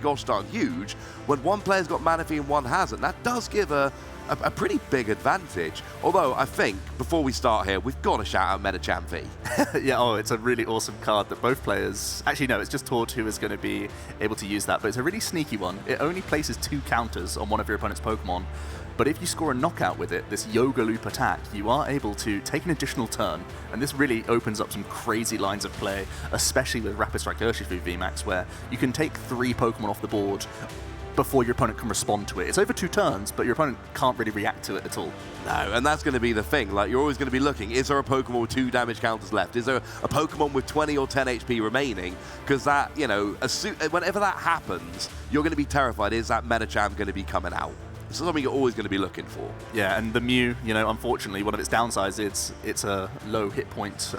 gosh darn huge. When one player's got Manaphy and one hasn't, that does give a pretty big advantage. Although, I think, before we start here, we've got to shout out Metacham V. Yeah, oh, it's a really awesome card that both players... Actually, no, it's just Tord who is going to be able to use that, but it's a really sneaky one. It only places 2 counters on one of your opponent's Pokemon, but if you score a knockout with it, this Yoga Loop attack, you are able to take an additional turn, and this really opens up some crazy lines of play, especially with Rapid Strike Urshifu VMAX, where you can take 3 Pokemon off the board before your opponent can respond to it. It's over 2 turns, but your opponent can't really react to it at all. No, and that's going to be the thing. Like, you're always going to be looking, is there a Pokemon with 2 damage counters left? Is there a Pokemon with 20 or 10 HP remaining? Because that, you know, whenever that happens, you're going to be terrified. Is that Metacham going to be coming out? It's something you're always going to be looking for. Yeah, and the Mew, you know, unfortunately, one of its downsides is it's a low hit point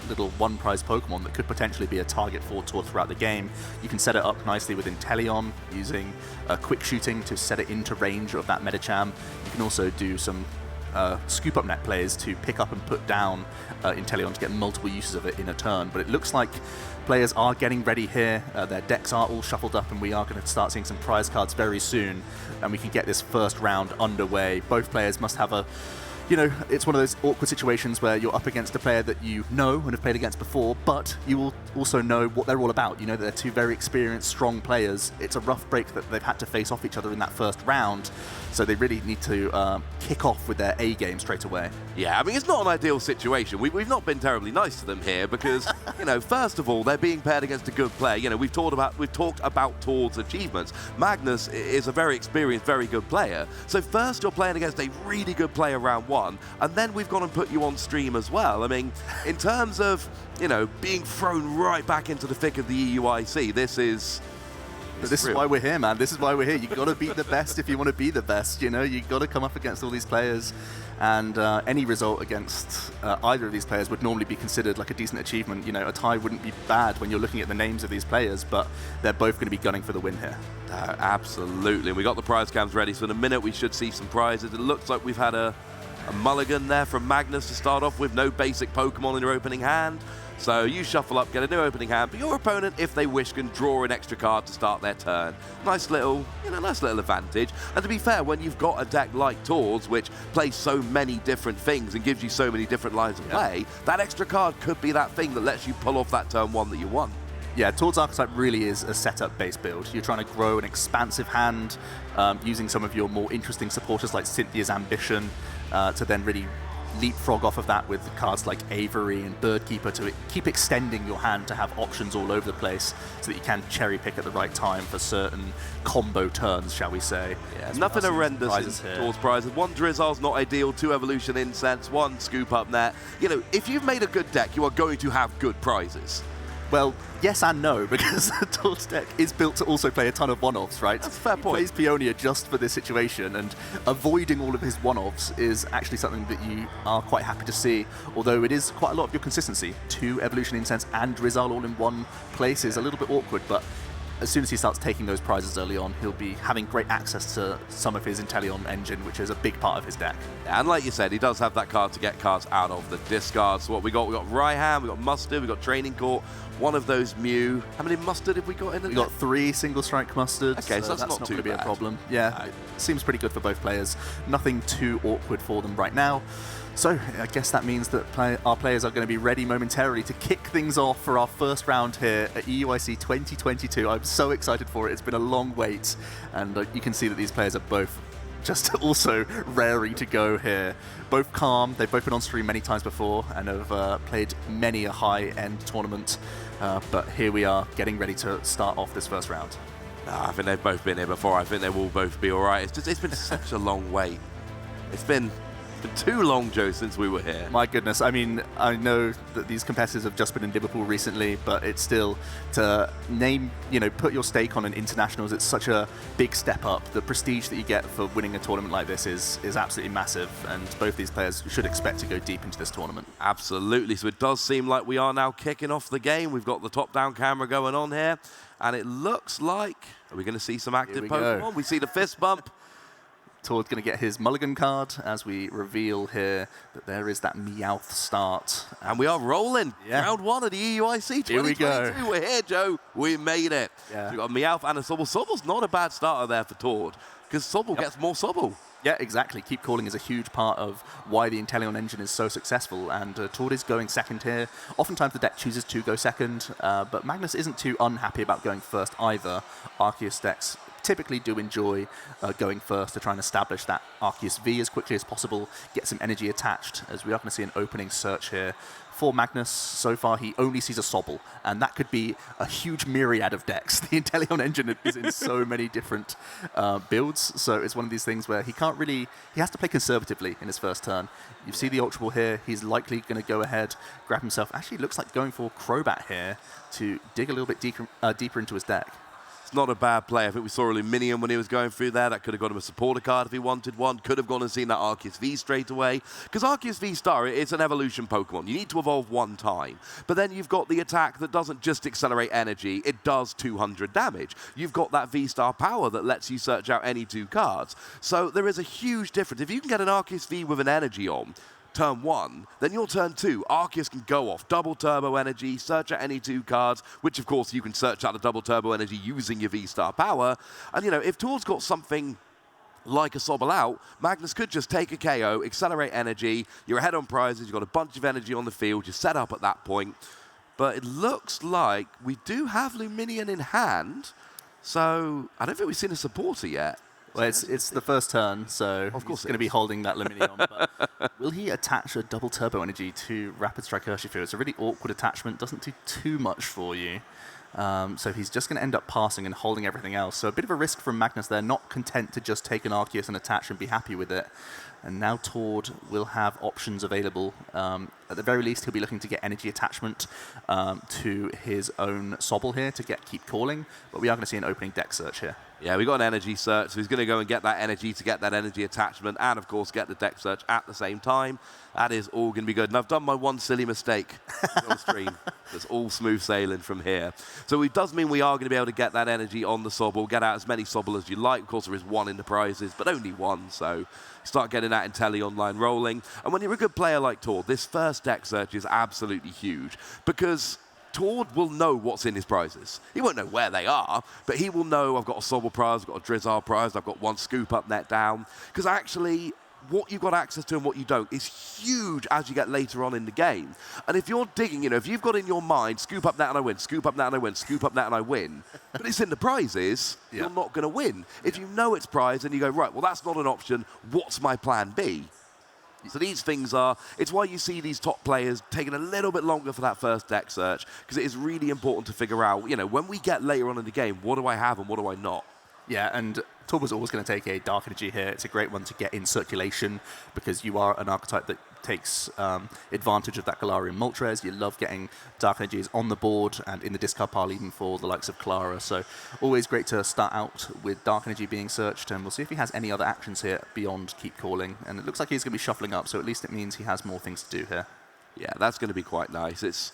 little one-prize Pokemon that could potentially be a target for Tord throughout the game. You can set it up nicely with Inteleon, using quick shooting to set it into range of that Metacham. You can also do some scoop up net plays to pick up and put down Inteleon to get multiple uses of it in a turn. But it looks like players are getting ready here. Their decks are all shuffled up, and we are going to start seeing some prize cards very soon, and we can get this first round underway. Both players must have a... You know, it's one of those awkward situations where you're up against a player that you know and have played against before, but you will also know what they're all about. You know that they're 2 very experienced, strong players. It's a rough break that they've had to face off each other in that first round, so they really need to kick off with their A game straight away. Yeah, I mean, it's not an ideal situation. We've not been terribly nice to them here because, you know, first of all, they're being paired against a good player. You know, we've talked about Tord's achievements. Magnus is a very experienced, very good player. So first you're playing against a really good player round 1, and then we've gone and put you on stream as well. I mean, in terms of, you know, being thrown right back into the thick of the EUIC, this is why we're here, man. This is why we're here. You've got to beat the best if you want to be the best, you know? You've got to come up against all these players, and any result against either of these players would normally be considered like a decent achievement. You know, a tie wouldn't be bad when you're looking at the names of these players, but they're both going to be gunning for the win here. Absolutely. We got the prize cams ready, so in a minute we should see some prizes. It looks like we've had a mulligan there from Magnus to start off with. No basic Pokemon in your opening hand. So you shuffle up, get a new opening hand, but your opponent, if they wish, can draw an extra card to start their turn. Nice little, you know, nice little advantage. And to be fair, when you've got a deck like Tord's, which plays so many different things and gives you so many different lines of play, that extra card could be that thing that lets you pull off that turn 1 that you want. Yeah, Tord's Archetype really is a setup-based build. You're trying to grow an expansive hand, using some of your more interesting supporters like Cynthia's Ambition to then really leapfrog off of that with cards like Avery and Birdkeeper to keep extending your hand to have options all over the place so that you can cherry pick at the right time for certain combo turns, shall we say. Yeah, nothing horrendous towards prizes. 1 Drizzle's not ideal, 2 Evolution Incense, 1 Scoop Up Net. You know, if you've made a good deck, you are going to have good prizes. Well, yes and no, because Tord's deck is built to also play a ton of one-offs, right? That's a fair point. He plays Peonia just for this situation, and avoiding all of his one-offs is actually something that you are quite happy to see, although it is quite a lot of your consistency. 2 Evolution Incense and Drizzle all in one place is a little bit awkward, but as soon as he starts taking those prizes early on, he'll be having great access to some of his Inteleon engine, which is a big part of his deck. And like you said, he does have that card to get cards out of the discard. So what we got Raihan, we got Mustard, we got Training Court, one of those Mew. How many Mustard have we got in the deck? We got 3 single strike Mustards. Okay, so that's not too going to be bad. a problem. Yeah, it seems pretty good for both players. Nothing too awkward for them right now. So I guess that means that our players are going to be ready momentarily to kick things off for our first round here at EUIC 2022. I'm so excited for it. It's been a long wait, and you can see that these players are both just also raring to go here. Both calm. They've both been on stream many times before and have played many a high-end tournament. But here we are getting ready to start off this first round. I think they've both been here before. I think they will both be all right. It's been such a long wait. It's been too long, Joe, since we were here. My goodness. I mean, I know that these competitors have just been in Liverpool recently, but it's still to name, you know, put your stake on an internationals. It's such a big step up. The prestige that you get for winning a tournament like this is absolutely massive, and both these players should expect to go deep into this tournament. Absolutely. So it does seem like we are now kicking off the game. We've got the top-down camera going on here, and it looks like, are we going to see some active Pokemon? We see the fist bump. Tord's going to get his mulligan card as we reveal here that there is that Meowth start. And we are rolling. Yeah. Round 1 of the EUIC 2022. Here we go. We're here, Joe. We made it. Yeah. So we've got a Meowth and a Sobble. Sobble's not a bad starter there for Tord, because Sobble gets more Sobble. Yeah, exactly. Keep calling is a huge part of why the Inteleon engine is so successful, and Tord is going second here. Oftentimes the deck chooses to go second, but Magnus isn't too unhappy about going first either. Arceus decks typically do enjoy going first to try and establish that Arceus V as quickly as possible, get some energy attached, as we are going to see an opening search here. For Magnus, so far he only sees a Sobble, and that could be a huge myriad of decks. The Inteleon engine is in so many different builds, so it's one of these things where he has to play conservatively in his first turn. You see the Ultra Ball here, he's likely going to go ahead, grab himself, actually looks like going for Crobat here to dig a little bit deeper into his deck. It's not a bad play. I think we saw Aluminium when he was going through there. That could have got him a supporter card if he wanted one. Could have gone and seen that Arceus V straight away. Because Arceus V Star, it's an evolution Pokemon. You need to evolve one time. But then you've got the attack that doesn't just accelerate energy. It does 200 damage. You've got that V Star power that lets you search out any 2 cards. So there is a huge difference. If you can get an Arceus V with an energy on, turn 1, then your turn 2, Arceus can go off, double turbo energy, search out any 2 cards, which of course you can search out the double turbo energy using your V-Star power. And you know, if Tord's got something like a Sobble out, Magnus could just take a KO, accelerate energy, you're ahead on prizes, you've got a bunch of energy on the field, you're set up at that point. But it looks like we do have Luminion in hand, so I don't think we've seen a supporter yet. Well, it's the first turn, so of course he's going to be holding that Luminion. But will he attach a double turbo energy to Rapid Strike Urshifu? It's a really awkward attachment, doesn't do too much for you. So he's just going to end up passing and holding everything else. So a bit of a risk from Magnus there, not content to just take an Arceus and attach and be happy with it. And now Tord will have options available. At the very least, he'll be looking to get energy attachment to his own Sobble here to keep calling. But we are going to see an opening deck search here. Yeah, we got an energy search, so he's going to go and get that energy to get that energy attachment and, of course, get the deck search at the same time. That is all going to be good. And I've done my one silly mistake on stream. It's all smooth sailing from here. So it does mean we are going to be able to get that energy on the Sobble, get out as many Sobble as you like. Of course, there is 1 in the prizes, but only 1, so start getting that Inteleon line rolling. And when you're a good player like Tord, this first deck search is absolutely huge, because Tord will know what's in his prizes. He won't know where they are, but he will know I've got a Sobble prize, I've got a Drizzard prize, I've got 1 Scoop Up net down. Because actually, what you've got access to and what you don't is huge as you get later on in the game. And if you're digging, if you've got in your mind, Scoop Up net and I win, Scoop Up net and I win, Scoop Up net and I win, but it's in the prizes, you're not going to win. If you know it's prize and you go, right, well, that's not an option, what's my plan B? So these things it's why you see these top players taking a little bit longer for that first deck search, because it is really important to figure out, when we get later on in the game, what do I have and what do I not? Yeah, and Tord was always going to take a Dark Energy here. It's a great one to get in circulation, because you are an archetype that takes advantage of that Galarian Moltres. You love getting Dark Energies on the board and in the discard pile, even for the likes of Clara. So always great to start out with Dark Energy being searched, and we'll see if he has any other actions here beyond Keep Calling. And it looks like he's going to be shuffling up, so at least it means he has more things to do here. Yeah, that's going to be quite nice. It's,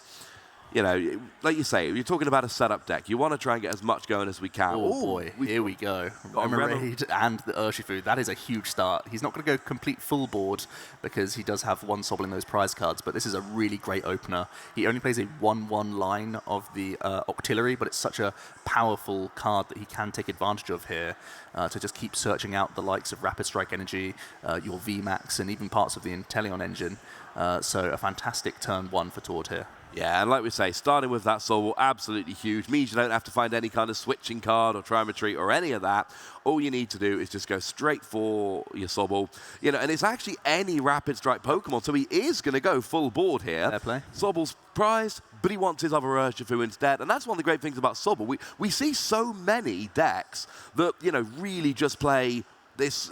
like you say, you're talking about a setup deck. You want to try and get as much going as we can. Oh boy, here we go. Remoraid and the Urshifu. That is a huge start. He's not going to go complete full board because he does have 1 Sobble in those prize cards, but this is a really great opener. He only plays a 1/1 line of the Octillery, but it's such a powerful card that he can take advantage of here to just keep searching out the likes of Rapid Strike Energy, your VMAX, and even parts of the Inteleon engine. So a fantastic turn 1 for Tord here. Yeah, and like we say, starting with that Sobble, absolutely huge. Means you don't have to find any kind of switching card or try and retreat or any of that. All you need to do is just go straight for your Sobble. And it's actually any Rapid Strike Pokemon, so he is going to go full board here. Fair play. Sobble's prized, but he wants his other Urshifu instead. And that's one of the great things about Sobble. We see so many decks that, really just play this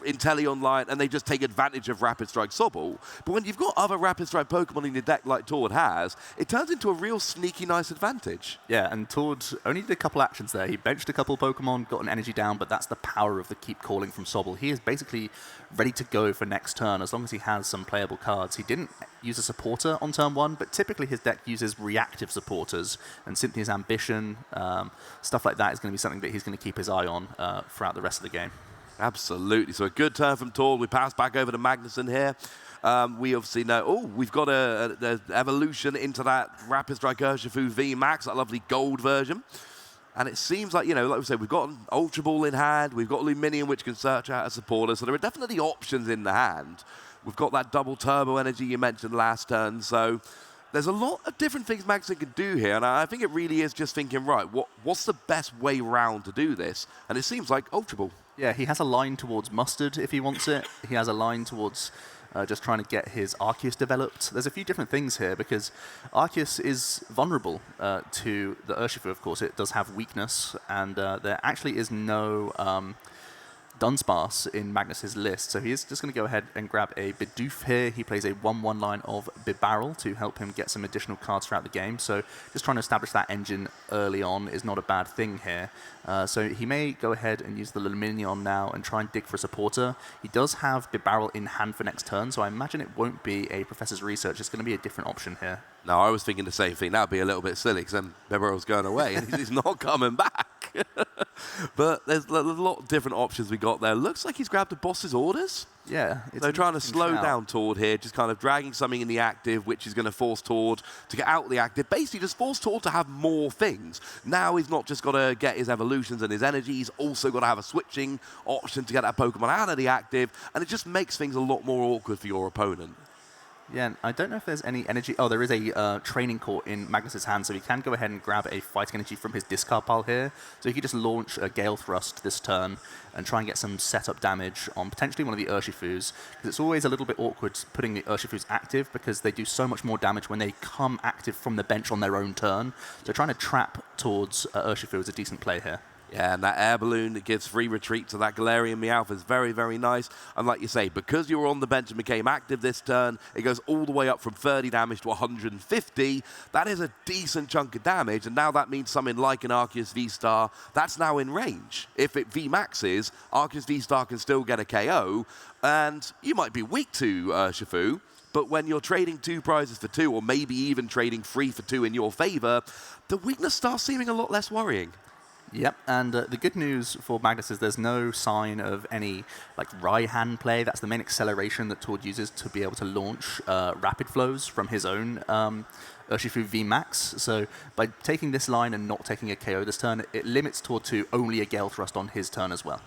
Inteleon line, and they just take advantage of Rapid Strike Sobble. But when you've got other Rapid Strike Pokemon in your deck like Tord has, it turns into a real sneaky nice advantage. Yeah, and Tord only did a couple actions there. He benched a couple Pokemon, got an energy down, but that's the power of the Keep Calling from Sobble. He is basically ready to go for next turn as long as he has some playable cards. He didn't use a supporter on turn 1, but typically his deck uses reactive supporters, and Cynthia's Ambition, stuff like that is going to be something that he's going to keep his eye on throughout the rest of the game. Absolutely. So a good turn from Tord. We pass back over to Magnuson here. We obviously know, we've got a evolution into that Rapid Strike Urshifu V Max, that lovely gold version. And it seems like, like we said, we've got an Ultra Ball in hand. We've got Luminium, which can search out a supporter. So there are definitely options in the hand. We've got that double turbo energy you mentioned last turn. So there's a lot of different things Magnuson can do here. And I think it really is just thinking, right, what's the best way round to do this? And it seems like Ultra Ball. Yeah, he has a line towards Mustard if he wants it. He has a line towards just trying to get his Arceus developed. There's a few different things here because Arceus is vulnerable to the Urshifu, of course. It does have weakness, and there actually is no Dunsparce in Magnus's list, so he is just going to go ahead and grab a Bidoof here. He plays a 1/1 line of Bibarel to help him get some additional cards throughout the game, so just trying to establish that engine early on is not a bad thing here. So he may go ahead and use the Luminion now and try and dig for a supporter. He does have Bibarel in hand for next turn, so I imagine it won't be a Professor's Research. It's going to be a different option here. No, I was thinking the same thing. That would be a little bit silly because then Bibarel's going away and he's not coming back. But there's a lot of different options we got there. Looks like he's grabbed the boss's orders. Yeah. So trying to slow down Tord here, just kind of dragging something in the active, which is going to force Tord to get out of the active. Basically, just force Tord to have more things. Now he's not just got to get his evolutions and his energy, he's also got to have a switching option to get that Pokemon out of the active, and it just makes things a lot more awkward for your opponent. Yeah, and I don't know if there's any energy. Oh, there is a training court in Magnus's hand, so he can go ahead and grab a fighting energy from his discard pile here. So he could just launch a Gale Thrust this turn and try and get some setup damage on potentially one of the Urshifus, because it's always a little bit awkward putting the Urshifus active because they do so much more damage when they come active from the bench on their own turn. So trying to trap towards Urshifu is a decent play here. Yeah, and that air balloon that gives free retreat to that Galarian Meowth is very, very nice. And like you say, because you were on the bench and became active this turn, it goes all the way up from 30 damage to 150. That is a decent chunk of damage, and now that means something like an Arceus V-Star, that's now in range. If it V-maxes, Arceus V-Star can still get a KO, and you might be weak to Shifu, but when you're trading 2 prizes for 2, or maybe even trading 3 for 2 in your favor, the weakness starts seeming a lot less worrying. Yep, and the good news for Magnus is there's no sign of any like Raihan play. That's the main acceleration that Tord uses to be able to launch rapid flows from his own Urshifu VMAX. So by taking this line and not taking a KO this turn, it limits Tord to only a Gale Thrust on his turn as well.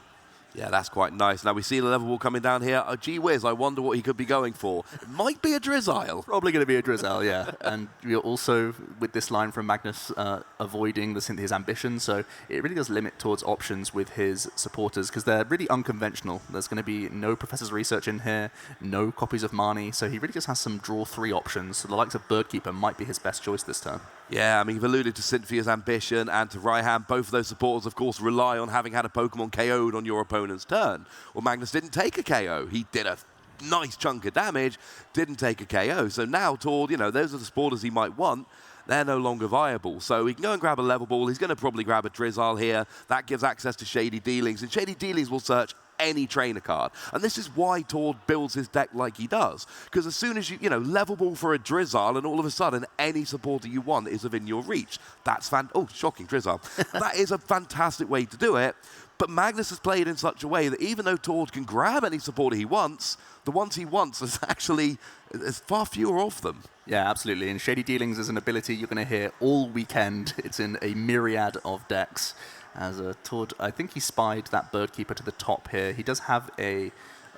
Yeah, that's quite nice. Now we see the level ball coming down here. Oh, gee whiz, I wonder what he could be going for. It might be a Drizzile. Probably going to be a Drizzile, yeah. And you're also, with this line from Magnus, avoiding his ambition. So it really does limit towards options with his supporters because they're really unconventional. There's going to be no Professor's Research in here, no copies of Marnie. So he really just has some draw 3 options. So the likes of Birdkeeper might be his best choice this turn. Yeah, I mean, you've alluded to Cynthia's ambition and to Raihan. Both of those supporters, of course, rely on having had a Pokemon KO'd on your opponent's turn. Well, Magnus didn't take a KO. He did a nice chunk of damage, didn't take a KO. So now Tord, those are the supporters he might want. They're no longer viable. So he can go and grab a level ball. He's going to probably grab a Drizzile here. That gives access to Shady Dealings, and Shady Dealings will search any trainer card. And this is why Tord builds his deck like he does. Because as soon as you level ball for a Drizzile, and all of a sudden any supporter you want is within your reach. That's oh, shocking, Drizzile. That is a fantastic way to do it. But Magnus has played in such a way that even though Tord can grab any supporter he wants, the ones he wants is actually, there's far fewer of them. Yeah, absolutely. And Shady Dealings is an ability you're going to hear all weekend. It's in a myriad of decks. As Tord, I think he spied that Birdkeeper to the top here. He does have a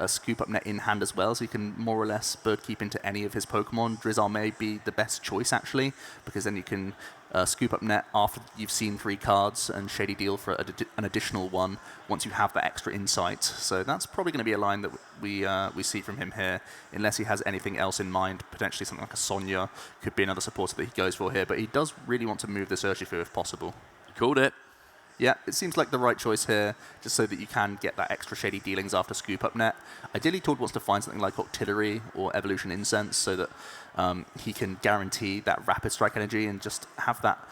Scoop Up Net in hand as well, so he can more or less Birdkeep into any of his Pokemon. Drizzile may be the best choice, actually, because then you can Scoop Up Net after you've seen 3 cards and Shady Deal for an additional 1 once you have that extra insight. So that's probably going to be a line that we see from him here, unless he has anything else in mind. Potentially something like a Sonya could be another supporter that he goes for here, but he does really want to move this Urshifu if possible. Called it. Yeah, it seems like the right choice here, just so that you can get that extra Shady Dealings after Scoop Up Net. Ideally, Tord wants to find something like Octillery or Evolution Incense so that he can guarantee that Rapid Strike energy and just have that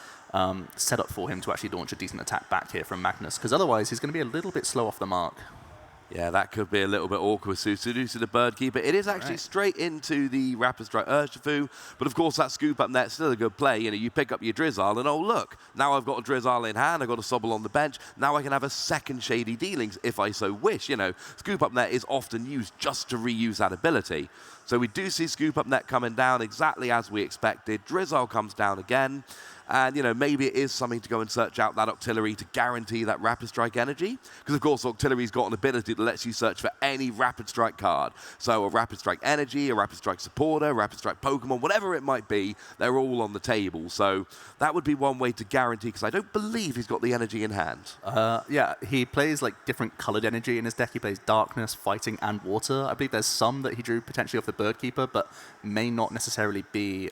set up for him to actually launch a decent attack back here from Magnus, because otherwise he's going to be a little bit slow off the mark. Yeah, that could be a little bit awkward with Susadusa, the Bird Keeper. It is actually straight into the Rapid Strike Urshifu, but of course that scoop up net's still a good play. You know, you pick up your Drizzile and oh look, now I've got a Drizzile in hand, I've got a Sobble on the bench, now I can have a second Shady Dealings if I so wish. You know, scoop up net is often used just to reuse that ability. So we do see scoop up net coming down exactly as we expected. Drizzile comes down again. And, you know, maybe it is something to go and search out that Octillery to guarantee that Rapid Strike energy. Because, of course, Octillery's got an ability that lets you search for any Rapid Strike card. So a Rapid Strike energy, a Rapid Strike supporter, Rapid Strike Pokemon, whatever it might be, they're all on the table. So that would be one way to guarantee, because I don't believe he's got the energy in hand. Yeah, he plays like different colored energy in his deck. He plays darkness, fighting, and water. I believe there's some that he drew potentially off the Bird Keeper, but may not necessarily be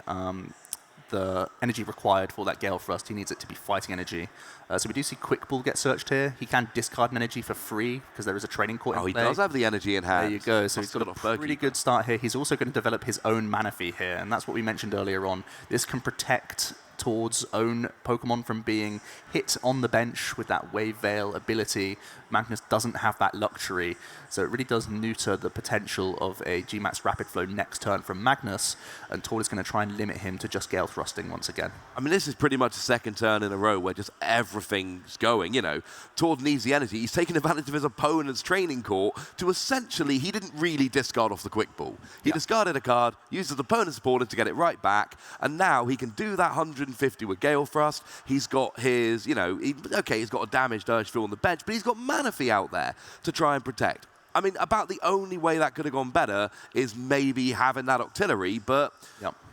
the energy required for that Gale Thrust. He needs it to be fighting energy. So we do see Quick Ball get searched here. He can discard an energy for free because there is a training court in play. Oh, he does have the energy in hand. There you go. So he's got a pretty good start here. He's also going to develop his own Manaphy here, and that's what we mentioned earlier on. This can protect Tord's own Pokemon from being hit on the bench with that Wave Veil ability. Magnus doesn't have that luxury, so it really does neuter the potential of a G-Max Rapid Flow next turn from Magnus, and Tord is going to try and limit him to just Gale Thrusting once again. I mean, this is pretty much a second turn in a row where just everything's going, you know. Tord needs the energy. He's taking advantage of his opponent's training court to essentially, he didn't really discard off the Quick Ball. He discarded a card, used his opponent's supporter to get it right back, and now he can do that 150 with Gale Thrust. He's got his, you know, he's got a damaged Urshifu on the bench, but he's got Manaphy out there to try and protect. I mean, about the only way that could have gone better is maybe having that Octillery, but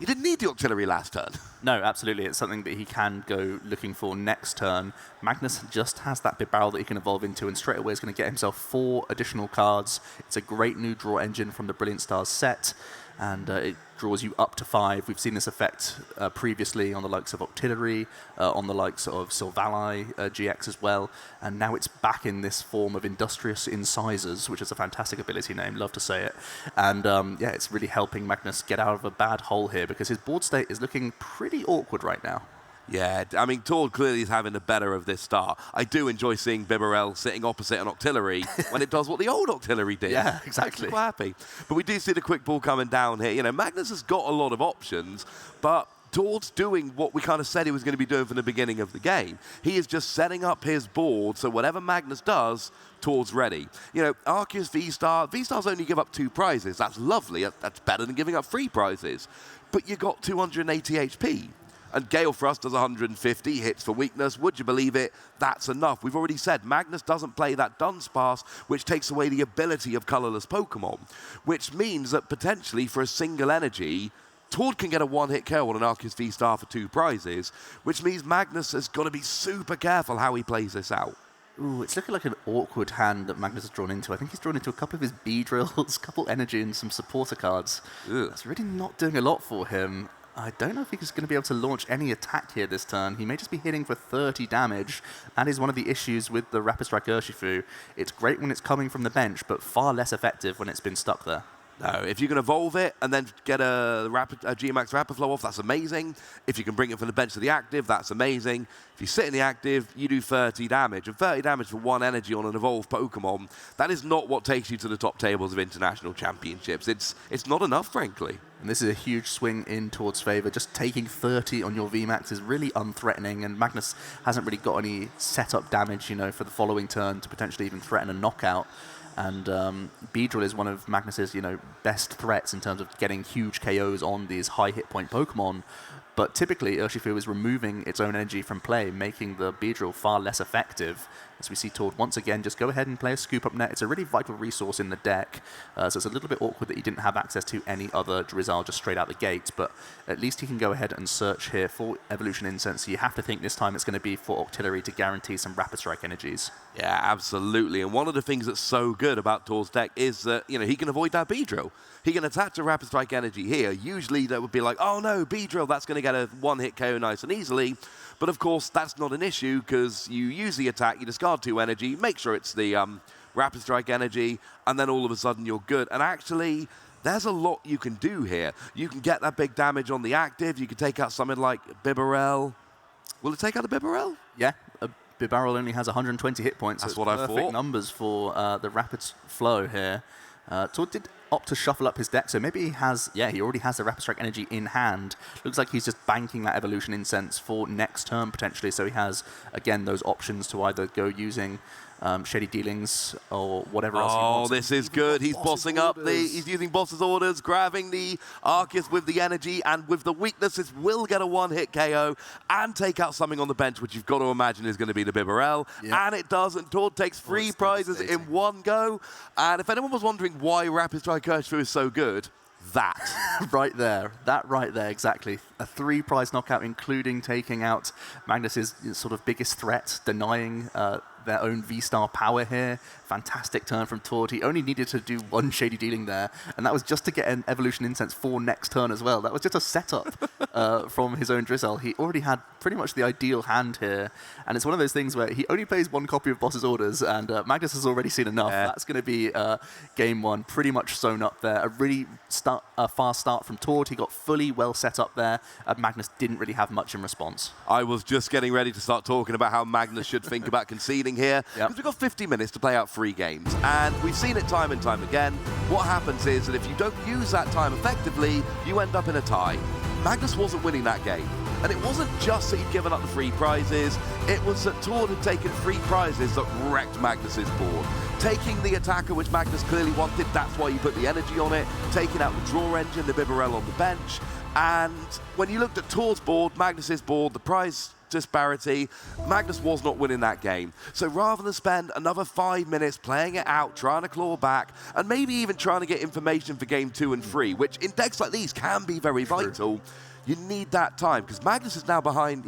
he didn't need the Octillery last turn. No, absolutely. It's something that he can go looking for next turn. Magnus just has that big barrel that he can evolve into, and straight away is going to get himself 4 additional cards. It's a great new draw engine from the Brilliant Stars set, and it draws you up to 5. We've seen this effect previously on the likes of Octillery, on the likes of Sylvali GX as well, and now it's back in this form of Industrious Incisors, which is a fantastic ability name, love to say it. And yeah, it's really helping Magnus get out of a bad hole here, because his board state is looking pretty awkward right now. Yeah, I mean, Tord clearly is having the better of this start. I do enjoy seeing Bibarel sitting opposite an Octillery when it does what the old Octillery did. Yeah, exactly. I'm quite happy. But we do see the Quick Ball coming down here. You know, Magnus has got a lot of options, but Tord's doing what we kind of said he was going to be doing from the beginning of the game. He is just setting up his board, so whatever Magnus does, Tord's ready. You know, Arceus V-Star, V-Stars only give up 2 prizes. That's lovely. That's better than giving up 3 prizes. But you got 280 HP. And Gale Thrust does 150, hits for weakness. Would you believe it? That's enough. We've already said Magnus doesn't play that Dunsparce, which takes away the ability of colorless Pokemon, which means that potentially for a single energy, Tord can get a one-hit KO on an Arceus V-Star for 2 prizes, which means Magnus has got to be super careful how he plays this out. Ooh, it's looking like an awkward hand that Magnus has drawn into. I think he's drawn into a couple of his B-drills, a couple energy, and some supporter cards. Ugh. That's really not doing a lot for him. I don't know if he's going to be able to launch any attack here this turn. He may just be hitting for 30 damage. That is one of the issues with the Rapid Strike Urshifu. It's great when it's coming from the bench, but far less effective when it's been stuck there. No, if you can evolve it and then get a G-Max Rapid Flow off, that's amazing. If you can bring it from the bench to the active, that's amazing. If you sit in the active, you do 30 damage. And 30 damage for 1 energy on an evolved Pokemon, that is not what takes you to the top tables of international championships. It's not enough, frankly. And this is a huge swing in Tord's favor. Just taking 30 on your VMAX is really unthreatening, and Magnus hasn't really got any setup damage, you know, for the following turn to potentially even threaten a knockout. And Beedrill is one of Magnus's, you know, best threats in terms of getting huge KOs on these high hit point Pokemon. But typically, Urshifu is removing its own energy from play, making the Beedrill far less effective. As we see Tord once again just go ahead and play a Scoop Up Net. It's a really vital resource in the deck, so it's a little bit awkward that he didn't have access to any other Drizzile just straight out the gate, but at least he can go ahead and search here for Evolution Incense. So you have to think this time it's going to be for Octillery to guarantee some Rapid Strike energies. Yeah, absolutely. And one of the things that's so good about Tord's deck is that, you know, he can avoid that Beedrill. He can attach a Rapid Strike energy here. Usually that would be like, oh no, Beedrill, that's going to get a one-hit KO nice and easily. But of course, that's not an issue because you use the attack, you discard 2 energy, make sure it's the Rapid Strike energy, and then all of a sudden you're good. And actually, there's a lot you can do here. You can get that big damage on the active. You can take out something like Bibarel. Will it take out the Bibarel? Yeah, Bibarel only has 120 hit points. That's so what I perfect thought. numbers for the rapid flow here. Tord did opt to shuffle up his deck, so maybe he already has the Rapid Strike energy in hand. Looks like he's just banking that Evolution Incense for next turn potentially, so he has, again, those options to either go using Shady Dealings or whatever else he wants. Oh, this is good. He's bossing up he's using boss's orders, grabbing the Arceus with the energy, and with the weaknesses will get a one-hit KO and take out something on the bench, which you've got to imagine is going to be the Bibarel. Yep. And it does, and Tord takes 3 prizes in one go. And if anyone was wondering why Rapid Strike Urshifu is so good, that. Right there, exactly. A 3-prize knockout, including taking out Magnus's sort of biggest threat, denying their own V-Star power here. Fantastic turn from Tord. He only needed to do 1 Shady Dealing there, and that was just to get an Evolution Incense for next turn as well. That was just a setup from his own Drizzle. He already had pretty much the ideal hand here, and it's one of those things where he only plays 1 copy of Boss's Orders, and Magnus has already seen enough. Yeah. That's going to be game 1, pretty much sewn up there. A really fast start from Tord. He got fully well set up there. Magnus didn't really have much in response. I was just getting ready to start talking about how Magnus should think about conceding here, because we've got 50 minutes to play out 3 games, and we've seen it time and time again. What happens is that if you don't use that time effectively, you end up in a tie. Magnus wasn't winning that game, and it wasn't just that he'd given up the 3 prizes, it was that Tord had taken 3 prizes that wrecked Magnus's board. Taking the attacker, which Magnus clearly wanted, that's why he put the energy on it, taking out the draw engine, the Bibarel on the bench, and when you looked at Tord's board, Magnus's board, the prize disparity, Magnus was not winning that game. So rather than spend another 5 minutes playing it out, trying to claw back, and maybe even trying to get information for game 2 and 3, which in decks like these can be very vital, you need that time, because Magnus is now behind,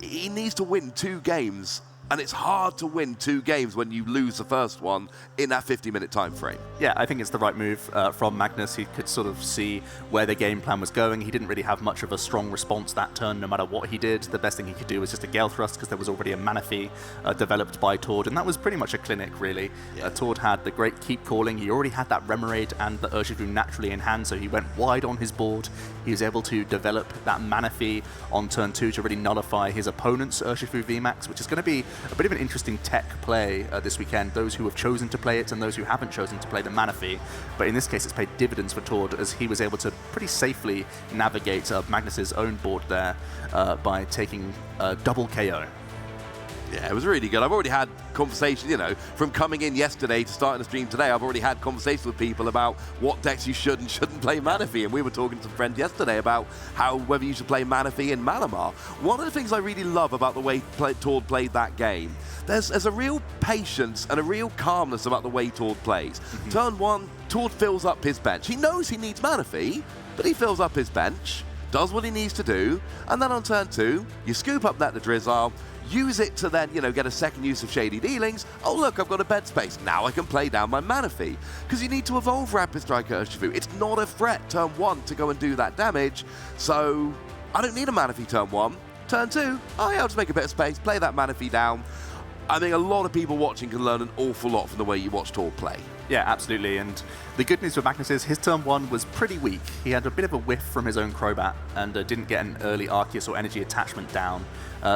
he needs to win 2 games, and it's hard to win 2 games when you lose the first one in that 50-minute time frame. Yeah, I think it's the right move from Magnus. He could sort of see where the game plan was going. He didn't really have much of a strong response that turn, no matter what he did. The best thing he could do was just a Gale Thrust, because there was already a Manaphy developed by Tord, and that was pretty much a clinic, really. Yeah. Tord had the great Keep Calling. He already had that Remoraid and the Urshifu naturally in hand, so he went wide on his board. He was able to develop that Manaphy on turn 2 to really nullify his opponent's Urshifu VMAX, which is going to be a bit of an interesting tech play this weekend, those who have chosen to play it and those who haven't chosen to play the Manaphy. But in this case, it's paid dividends for Tord, as he was able to pretty safely navigate Magnus's own board there by taking double KO. Yeah, it was really good. I've already had conversations, from coming in yesterday to starting the stream today, I've already had conversations with people about what decks you should and shouldn't play Manaphy, and we were talking to some friends yesterday about whether you should play Manaphy in Malamar. One of the things I really love about the way Tord played that game, there's a real patience and a real calmness about the way Tord plays. Mm-hmm. Turn 1, Tord fills up his bench. He knows he needs Manaphy, but he fills up his bench, does what he needs to do, and then on turn 2, you scoop up that Drizzle, use it to then, get a second use of Shady Dealings. Oh, look, I've got a bed space. Now I can play down my Manaphy. Because you need to evolve Rapid Strike Urshifu. It's not a threat turn 1 to go and do that damage. So I don't need a Manaphy turn 1. Turn 2, oh yeah, I'll just make a bit of space, play that Manaphy down. I think a lot of people watching can learn an awful lot from the way you watch Tord play. Yeah, absolutely. And the good news for Magnus is his turn 1 was pretty weak. He had a bit of a whiff from his own Crobat and didn't get an early Arceus or energy attachment down.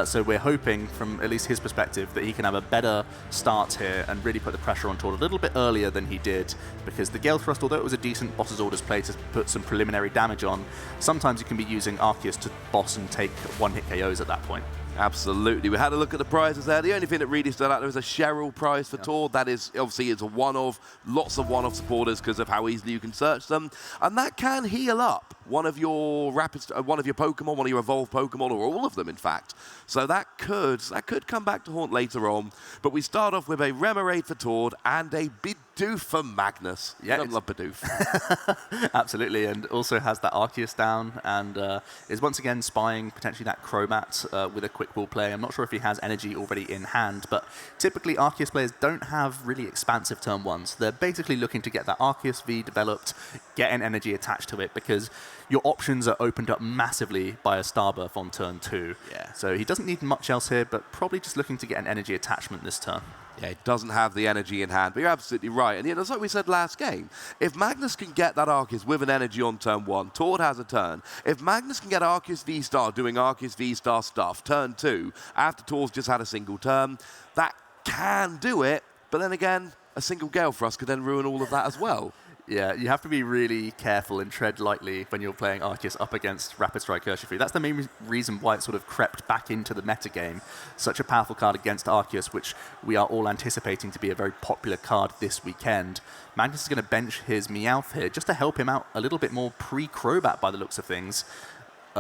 So we're hoping, from at least his perspective, that he can have a better start here and really put the pressure on Tord a little bit earlier than he did, because the Gale Thrust, although it was a decent Boss's Orders play to put some preliminary damage on, sometimes you can be using Arceus to boss and take one-hit KOs at that point. Absolutely. We had a look at the prizes there. The only thing that really stood out there was a Cheryl prize for Tord. That is, obviously, it's a one-of, lots of one-off supporters because of how easily you can search them. And that can heal up one of your Pokemon, one of your evolved Pokemon, or all of them, in fact. So that could come back to haunt later on. But we start off with a Remoraid for Tord and a Bidoof for Magnus. Yeah, I love Bidoof. Absolutely, and also has that Arceus down, and is once again spying potentially that Crobat with a quick ball play. I'm not sure if he has energy already in hand, but typically Arceus players don't have really expansive turn 1s. They're basically looking to get that Arceus V developed get an energy attached to it, because your options are opened up massively by a Starbirth on turn 2. Yeah. So he doesn't need much else here, but probably just looking to get an energy attachment this turn. Yeah, he doesn't have the energy in hand, but you're absolutely right. And it's like we said last game, if Magnus can get that Arceus with an energy on turn 1, Tord has a turn. If Magnus can get Arceus V-Star doing Arceus V-Star stuff, turn 2, after Tord's just had a single turn, that can do it, but then again, a single Gale Thrust could then ruin all of that as well. Yeah, you have to be really careful and tread lightly when you're playing Arceus up against Rapid Strike Urshifu. That's the main reason why it sort of crept back into the metagame. Such a powerful card against Arceus, which we are all anticipating to be a very popular card this weekend. Magnus is going to bench his Meowth here just to help him out a little bit more pre-Crobat by the looks of things.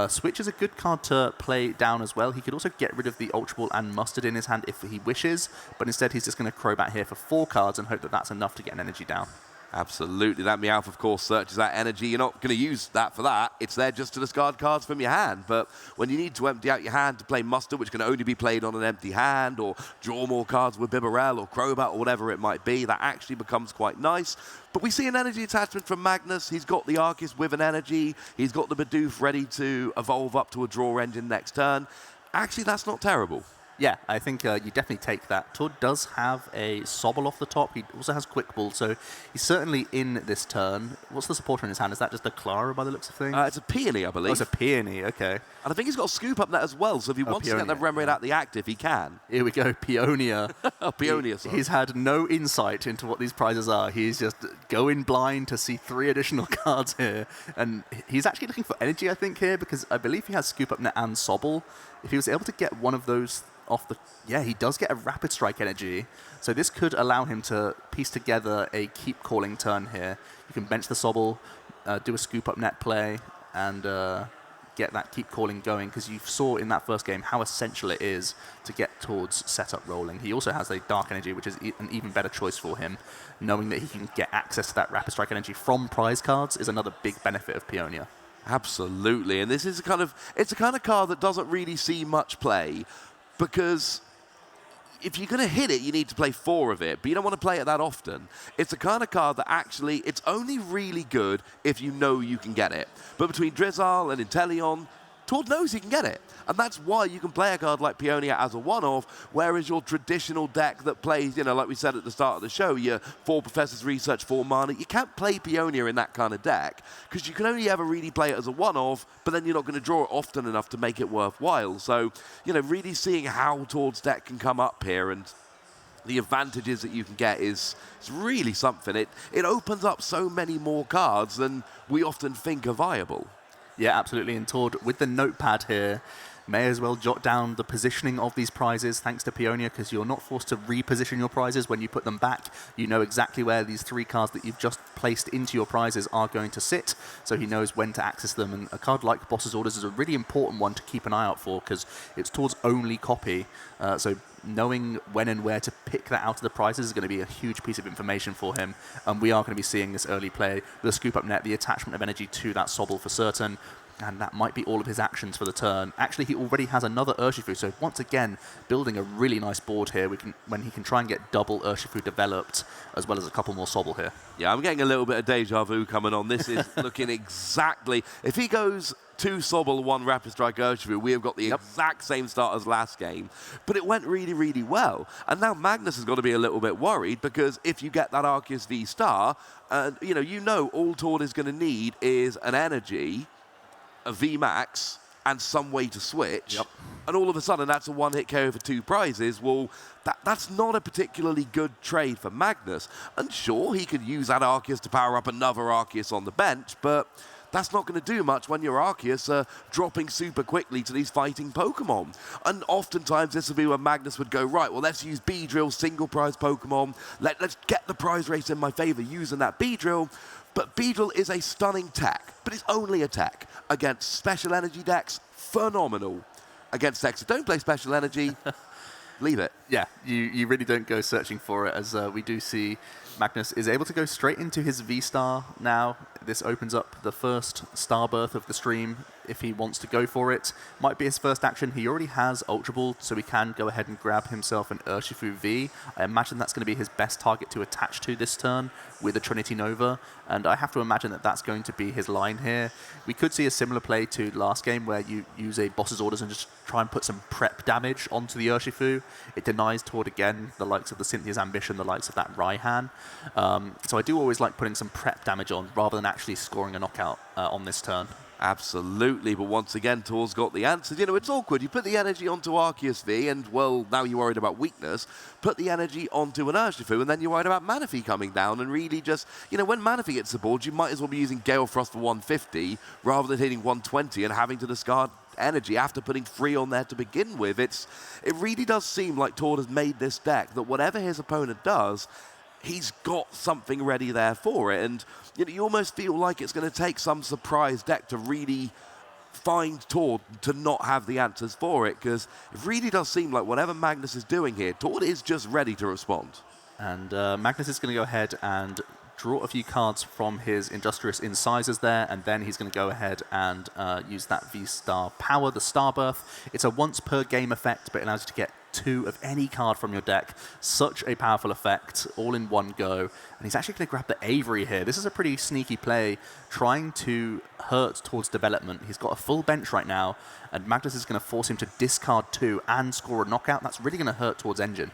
Switch is a good card to play down as well. He could also get rid of the Ultra Ball and Mustard in his hand if he wishes, but instead he's just going to Crobat here for 4 cards and hope that that's enough to get an energy down. Absolutely. That Meowth, of course, searches that energy. You're not going to use that for that. It's there just to discard cards from your hand. But when you need to empty out your hand to play Mustard, which can only be played on an empty hand, or draw more cards with Bibarel or Crobat or whatever it might be, that actually becomes quite nice. But we see an energy attachment from Magnus. He's got the Arceus with an energy. He's got the Bidoof ready to evolve up to a draw engine next turn. Actually, that's not terrible. Yeah, I think you definitely take that. Tord does have a Sobble off the top. He also has Quick Ball, so he's certainly in this turn. What's the supporter in his hand? Is that just a Clara by the looks of things? It's a Peony, I believe. Oh, it's a Peony, okay. And I think he's got a Scoop Up Net as well, so if he wants to get the Remoraid out the active, he can. Here we go, Peonia. Peonia, sorry. He's had no insight into what these prizes are. He's just going blind to see 3 additional cards here. And he's actually looking for energy, I think, here, because I believe he has Scoop Up Net and Sobble. If he was able to get one of those off the... Yeah, he does get a Rapid Strike energy. So this could allow him to piece together a Keep Calling turn here. You can bench the Sobble, do a Scoop Up Net play, and get that Keep Calling going, because you saw in that first game how essential it is to get towards setup rolling. He also has a Dark Energy, which is an even better choice for him. Knowing that he can get access to that Rapid Strike energy from prize cards is another big benefit of Peonia. Absolutely, and this is a kind of card that doesn't really see much play, because if you're going to hit it, you need to play 4 of it, but you don't want to play it that often. It's the kind of card that actually, it's only really good if you know you can get it. But between Drizzle and Inteleon, Tord knows he can get it. And that's why you can play a card like Peonia as a one-off, whereas your traditional deck that plays, like we said at the start of the show, your 4 Professors Research, 4 mana, you can't play Peonia in that kind of deck, because you can only ever really play it as a one-off, but then you're not going to draw it often enough to make it worthwhile. So, really seeing how Tord's deck can come up here and the advantages that you can get is really something. It opens up so many more cards than we often think are viable. Yeah, absolutely. And Tord, with the notepad here, may as well jot down the positioning of these prizes thanks to Peonia, because you're not forced to reposition your prizes when you put them back. You know exactly where these 3 cards that you've just placed into your prizes are going to sit, so he knows when to access them. And a card like Boss's Orders is a really important one to keep an eye out for, because it's Tord's only copy. So knowing when and where to pick that out of the prizes is going to be a huge piece of information for him. And we are going to be seeing this early play, the Scoop Up Net, the attachment of energy to that Sobble for certain. And that might be all of his actions for the turn. Actually, he already has another Urshifu, so once again, building a really nice board here when he can try and get double Urshifu developed, as well as a couple more Sobble here. Yeah, I'm getting a little bit of deja vu coming on. This is looking exactly... If he goes 2 Sobble, 1 Rapid Strike Urshifu, we have got the exact same start as last game. But it went really, really well. And now Magnus has got to be a little bit worried, because if you get that Arceus V-Star, all Tord is going to need is an energy, a VMAX, and some way to switch, and all of a sudden that's a one-hit KO for 2 prizes. Well, that's not a particularly good trade for Magnus. And sure, he could use that Arceus to power up another Arceus on the bench, but that's not going to do much when your Arceus are dropping super quickly to these fighting Pokemon. And oftentimes this would be when Magnus would go, right, well, let's use Beedrill, single prize Pokemon. Let's get the prize race in my favor using that Beedrill. But Beedrill is a stunning tech, but it's only a tech. Against special energy decks, phenomenal. Against decks that don't play special energy, leave it. Yeah, you really don't go searching for it, as we do see Magnus is able to go straight into his V-Star now. This opens up the first Starbirth of the stream. if he wants to go for it. Might be his first action. He already has Ultra Ball, so he can go ahead and grab himself an Urshifu V. I imagine that's going to be his best target to attach to this turn with a Trinity Nova, and I have to imagine that that's going to be his line here. We could see a similar play to last game where you use a Boss's Orders and just try and put some prep damage onto the Urshifu. It denies Tord again the likes of the Cynthia's Ambition, the likes of that Raihan. So I do always like putting some prep damage on rather than actually scoring a knockout on this turn. Absolutely, but once again, Tor's got the answers. You know, it's awkward. You put the energy onto Arceus V, and, well, now you're worried about weakness. Put the energy onto an Urshifu, and then you're worried about Manaphy coming down, and really just, you know, when Manaphy gets the board, you might as well be using Gale Frost for 150 rather than hitting 120 and having to discard energy after putting 3 on there to begin with. It really does seem like Tord has made this deck that whatever his opponent does, he's got something ready there for it. And you know, you almost feel like it's going to take some surprise deck to really find Tord to not have the answers for it, because it really does seem like whatever Magnus is doing here, Tord is just ready to respond. And Magnus is going to go ahead and draw a few cards from his Industrious Incisors there, and then he's going to go ahead and use that V-Star Power, the Starbirth. It's a once per game effect, but it allows you to get 2 of any card from your deck. Such a powerful effect, all in one go. And he's actually going to grab the Avery here. This is a pretty sneaky play, trying to hurt Tord's development. He's got a full bench right now, and Magnus is going to force him to discard 2 and score a knockout. That's really going to hurt Tord's engine.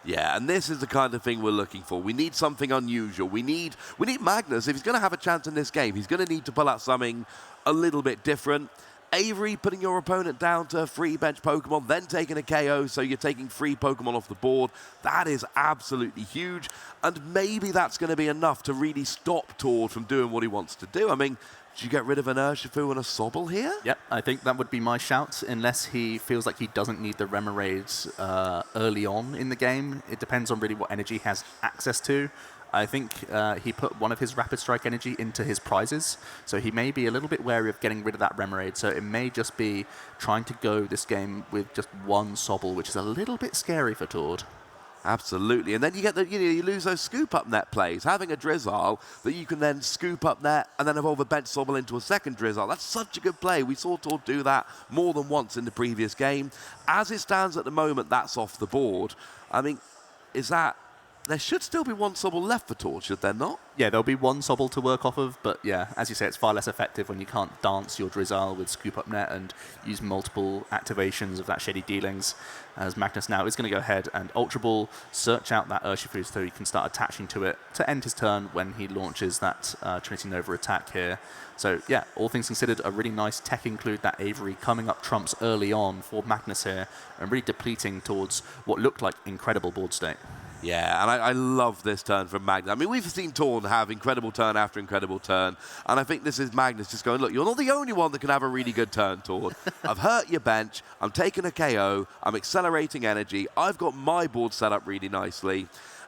Yeah, and this is the kind of thing we're looking for. We need something unusual. We need Magnus. If he's going to have a chance in this game, he's going to need to pull out something a little bit different. Avery, putting your opponent down to 3 bench Pokemon, then taking a KO, so you're taking 3 Pokemon off the board. That is absolutely huge, and maybe that's going to be enough to really stop Tord from doing what he wants to do. I mean, do you get rid of an Urshifu and a Sobble here? Yep, I think that would be my shout, unless he feels like he doesn't need the Remoraid early on in the game. It depends on really what energy he has access to. I think he put one of his Rapid Strike energy into his prizes, so he may be a little bit wary of getting rid of that Remoraid, so it may just be trying to go this game with just 1 Sobble, which is a little bit scary for Tord. Absolutely, and then you get you lose those scoop up net plays. Having a Drizzile that you can then scoop up net and then evolve a bench Sobble into a second Drizzile. That's such a good play. We saw Tord do that more than once in the previous game. As it stands at the moment, that's off the board. I mean, there should still be 1 Sobble left for Tord, should there not? Yeah, there'll be 1 Sobble to work off of, but yeah, as you say, it's far less effective when you can't dance your Drizzile with Scoop Up Net and use multiple activations of that Shady Dealings, as Magnus now is going to go ahead and Ultra Ball, search out that Urshifu so he can start attaching to it to end his turn when he launches that Trinity Nova attack here. So yeah, all things considered, a really nice tech include, that Avery coming up trumps early on for Magnus here, and really depleting towards what looked like incredible board state. Yeah, and I love this turn from Magnus. I mean, we've seen Tord have incredible turn after incredible turn, and I think this is Magnus just going, look, you're not the only one that can have a really good turn, Tord. I've hurt your bench, I'm taking a KO, I'm accelerating energy, I've got my board set up really nicely,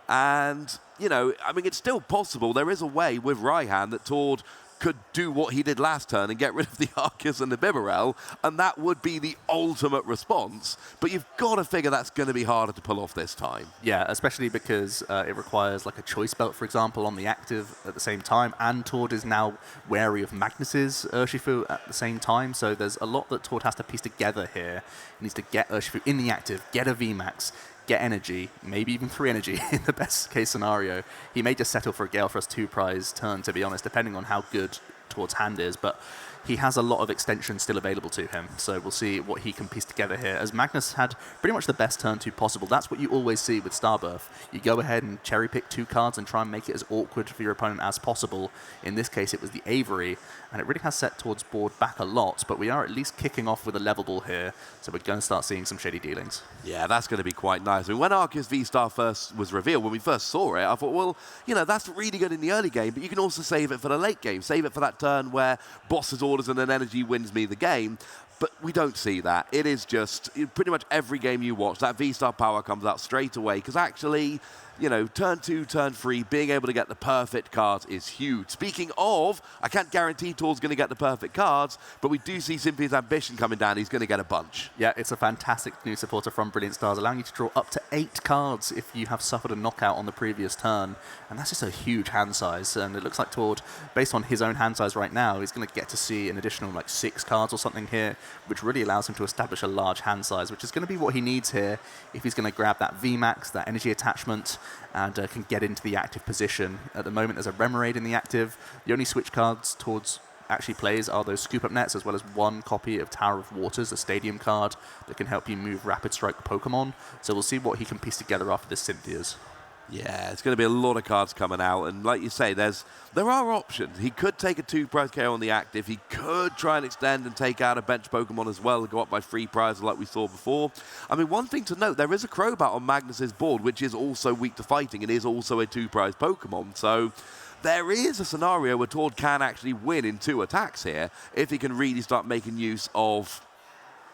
and, you know, I mean, it's still possible. There is a way with Raihan that Tord could do what he did last turn and get rid of the Arceus and the Bibarel, and that would be the ultimate response. But you've got to figure that's going to be harder to pull off this time. Yeah, especially because it requires like a Choice Belt, for example, on the active at the same time, and Tord is now wary of Magnus's Urshifu at the same time, so there's a lot that Tord has to piece together here. He needs to get Urshifu in the active, get a VMAX, get energy, maybe even 3 energy in the best case scenario. He may just settle for a Gale Frost 2 prize turn, to be honest, depending on how good Tord's hand is, but he has a lot of extension still available to him, so we'll see what he can piece together here, as Magnus had pretty much the best turn 2 possible. That's what you always see with Starbirth. You go ahead and cherry pick 2 cards and try and make it as awkward for your opponent as possible. In this case, it was the Avery, and it really has set Tord's board back a lot, but we are at least kicking off with a level ball here, so we're going to start seeing some Shady Dealings. Yeah, that's going to be quite nice. I mean, when Arceus V-Star first was revealed, when we first saw it, I thought, well, you know, that's really good in the early game, but you can also save it for the late game. Save it for that turn where Boss's Orders and then energy wins me the game. But we don't see that. It is just pretty much every game you watch, that V-Star power comes out straight away, because actually you know, turn 2, turn 3, being able to get the perfect cards is huge. Speaking of, I can't guarantee Tor's going to get the perfect cards, but we do see Cynthia's Ambition coming down. He's going to get a bunch. Yeah, it's a fantastic new supporter from Brilliant Stars, allowing you to draw up to 8 cards if you have suffered a knockout on the previous turn. And that's just a huge hand size. And it looks like Tord, based on his own hand size right now, he's going to get to see an additional like 6 cards or something here, which really allows him to establish a large hand size, which is going to be what he needs here if he's going to grab that VMAX, that energy attachment, and can get into the active position. At the moment, there's a Remoraid in the active. The only switch cards towards actually plays are those Scoop Up Nets, as well as 1 copy of Tower of Waters, a stadium card that can help you move Rapid Strike Pokemon. So we'll see what he can piece together after this Cynthia's. Yeah, it's going to be a lot of cards coming out, and like you say, there are options. He could take a 2-prize KO on the active. He could try and extend and take out a bench Pokemon as well and go up by 3 prizes like we saw before. I mean, one thing to note, there is a Crobat on Magnus's board, which is also weak to fighting and is also a 2-prize Pokemon. So there is a scenario where Tord can actually win in 2 attacks here if he can really start making use of,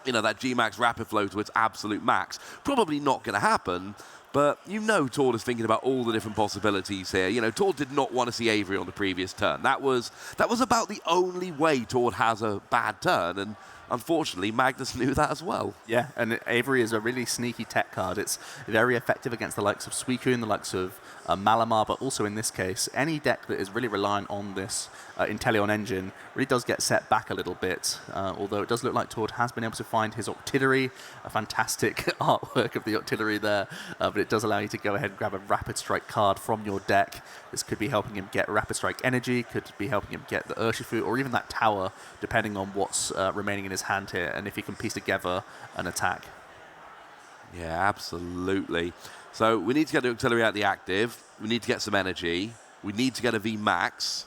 you know, that G-Max Rapid Flow to its absolute max. Probably not going to happen. But you know Tord is thinking about all the different possibilities here. You know, Tord did not want to see Avery on the previous turn. That was about the only way Tord has a bad turn, and unfortunately, Magnus knew that as well. Yeah, and Avery is a really sneaky tech card. It's very effective against the likes of Suicune, the likes of Malamar, but also in this case, any deck that is really reliant on this Inteleon engine really does get set back a little bit, although it does look like Tord has been able to find his Octillery, a fantastic artwork of the Octillery there, but it does allow you to go ahead and grab a Rapid Strike card from your deck. This could be helping him get Rapid Strike Energy, could be helping him get the Urshifu, or even that Tower, depending on what's remaining in his hand here, and if he can piece together an attack. Yeah, absolutely. So we need to get the Octillery out the active. We need to get some energy. We need to get a VMAX.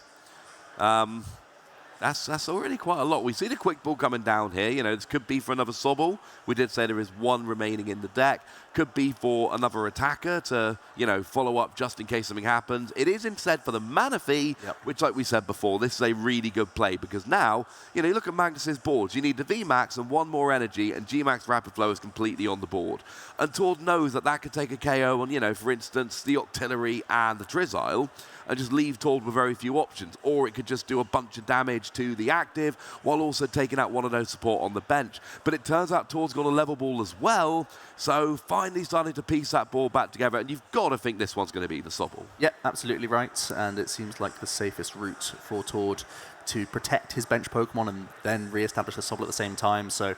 That's already quite a lot. We see the Quick Ball coming down here. You know, this could be for another Sobble. We did say there is 1 remaining in the deck. Could be for another attacker to, you know, follow up just in case something happens. It is instead for the Manaphy, which, like we said before, this is a really good play because now, you know, you look at Magnus's boards. You need the VMAX and 1 more energy, and G-Max Rapid Flow is completely on the board. And Tord knows that that could take a KO on, you know, for instance, the Octillery and the Drizzile, and just leave Tord with very few options. Or it could just do a bunch of damage to the active while also taking out one of those support on the bench. But it turns out Tord's got a level ball as well, so finally starting to piece that ball back together, and you've got to think this one's going to be the Sobble. Yeah, absolutely right, and it seems like the safest route for Tord to protect his bench Pokemon and then re-establish the Sobble at the same time. So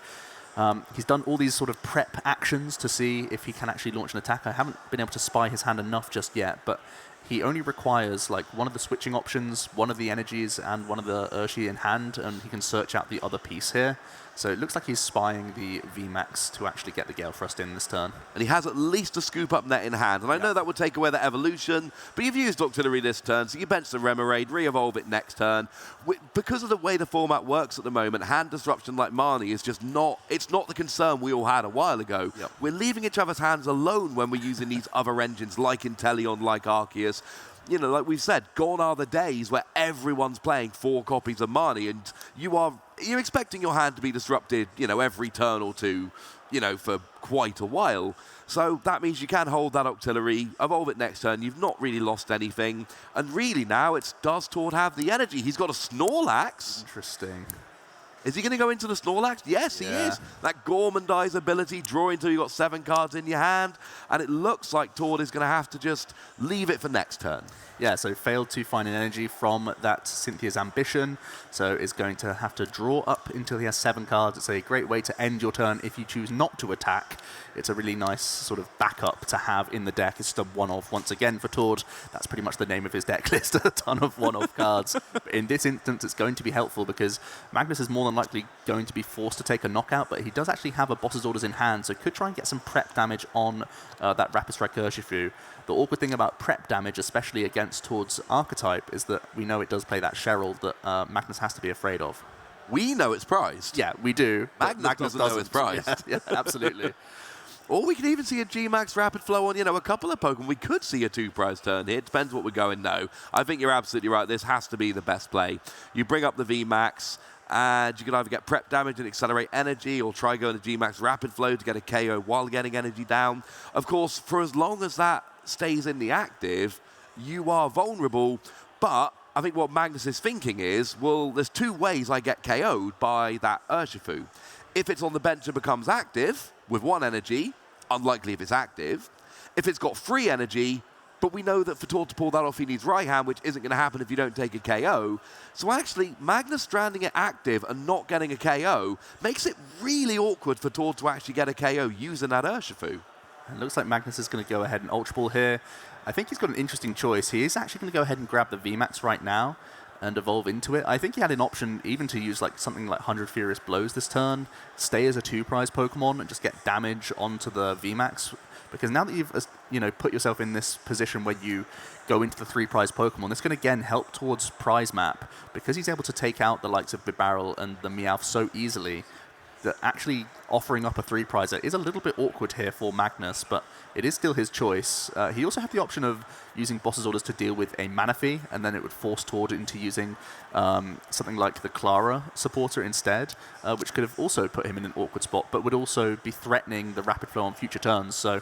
he's done all these sort of prep actions to see if he can actually launch an attack. I haven't been able to spy his hand enough just yet, but he only requires like 1 of the switching options, 1 of the energies, and 1 of the Urshi in hand, and he can search out the other piece here. So it looks like he's spying the VMAX to actually get the Gale Thrust in this turn. And he has at least a Scoop Up Net in hand. And I know that would take away the evolution, but you've used Octillery this turn, so you bench the Remoraid, re-evolve it next turn. Because of the way the format works at the moment, hand disruption like Marnie is just not, it's not the concern we all had a while ago. We're leaving each other's hands alone when we're using these other engines like Inteleon, like Arceus. You know, like we've said, gone are the days where everyone's playing 4 copies of Marnie, and you're expecting your hand to be disrupted, you know, every turn or two, you know, for quite a while. So that means you can hold that Octillery, evolve it next turn. You've not really lost anything. And really now, does Tord have the energy? He's got a Snorlax. Interesting. Is he going to go into the Snorlax? Yes, he is. That Gourmandize ability, draw until you've got 7 cards in your hand, and it looks like Tord is going to have to just leave it for next turn. Yeah, so failed to find an energy from that Cynthia's Ambition, so is going to have to draw up until he has 7 cards. It's a great way to end your turn if you choose not to attack. It's a really nice sort of backup to have in the deck. It's just a one-off once again for Tord. That's pretty much the name of his deck list, a ton of one-off cards. But in this instance, it's going to be helpful because Magnus is more than likely going to be forced to take a knockout, but he does actually have a Boss's Orders in hand, so could try and get some prep damage on that Rapid Strike Urshifu. The awkward thing about prep damage, especially against Tord's archetype, is that we know it does play that Cheryl that Magnus has to be afraid of. We know it's prized. Yeah, we do. Magnus doesn't know it's prized. Yeah, absolutely. Or we could even see a G-Max Rapid Flow on, you know, a couple of Pokemon. We could see a 2-prize turn here. It depends what we're going. No, I think you're absolutely right. This has to be the best play. You bring up the VMAX, and you can either get prep damage and accelerate energy, or try going to G-Max Rapid Flow to get a KO while getting energy down. Of course, for as long as that stays in the active, you are vulnerable. But I think what Magnus is thinking is, well, there's two ways I get KO'd by that Urshifu. If it's on the bench and becomes active with 1 energy, unlikely if it's active. If it's got 3 energy, but we know that for Tord to pull that off, he needs right hand, which isn't going to happen if you don't take a KO. So actually, Magnus stranding it active and not getting a KO makes it really awkward for Tord to actually get a KO using that Urshifu. It looks like Magnus is going to go ahead and Ultra Ball here. I think he's got an interesting choice. He is actually going to go ahead and grab the VMAX right now and evolve into it. I think he had an option even to use like something like 100 Furious Blows this turn, stay as a 2-prize Pokemon and just get damage onto the VMAX. Because now that you've put yourself in this position where you go into the 3-prize Pokemon, this can again help towards prize map. Because he's able to take out the likes of Bibarel and the Meowth so easily, that actually offering up a 3-prizer is a little bit awkward here for Magnus, but it is still his choice. He also had the option of using Boss's Orders to deal with a Manaphy, and then it would force Tord into using something like the Clara supporter instead, which could have also put him in an awkward spot, but would also be threatening the Rapid Flow on future turns. So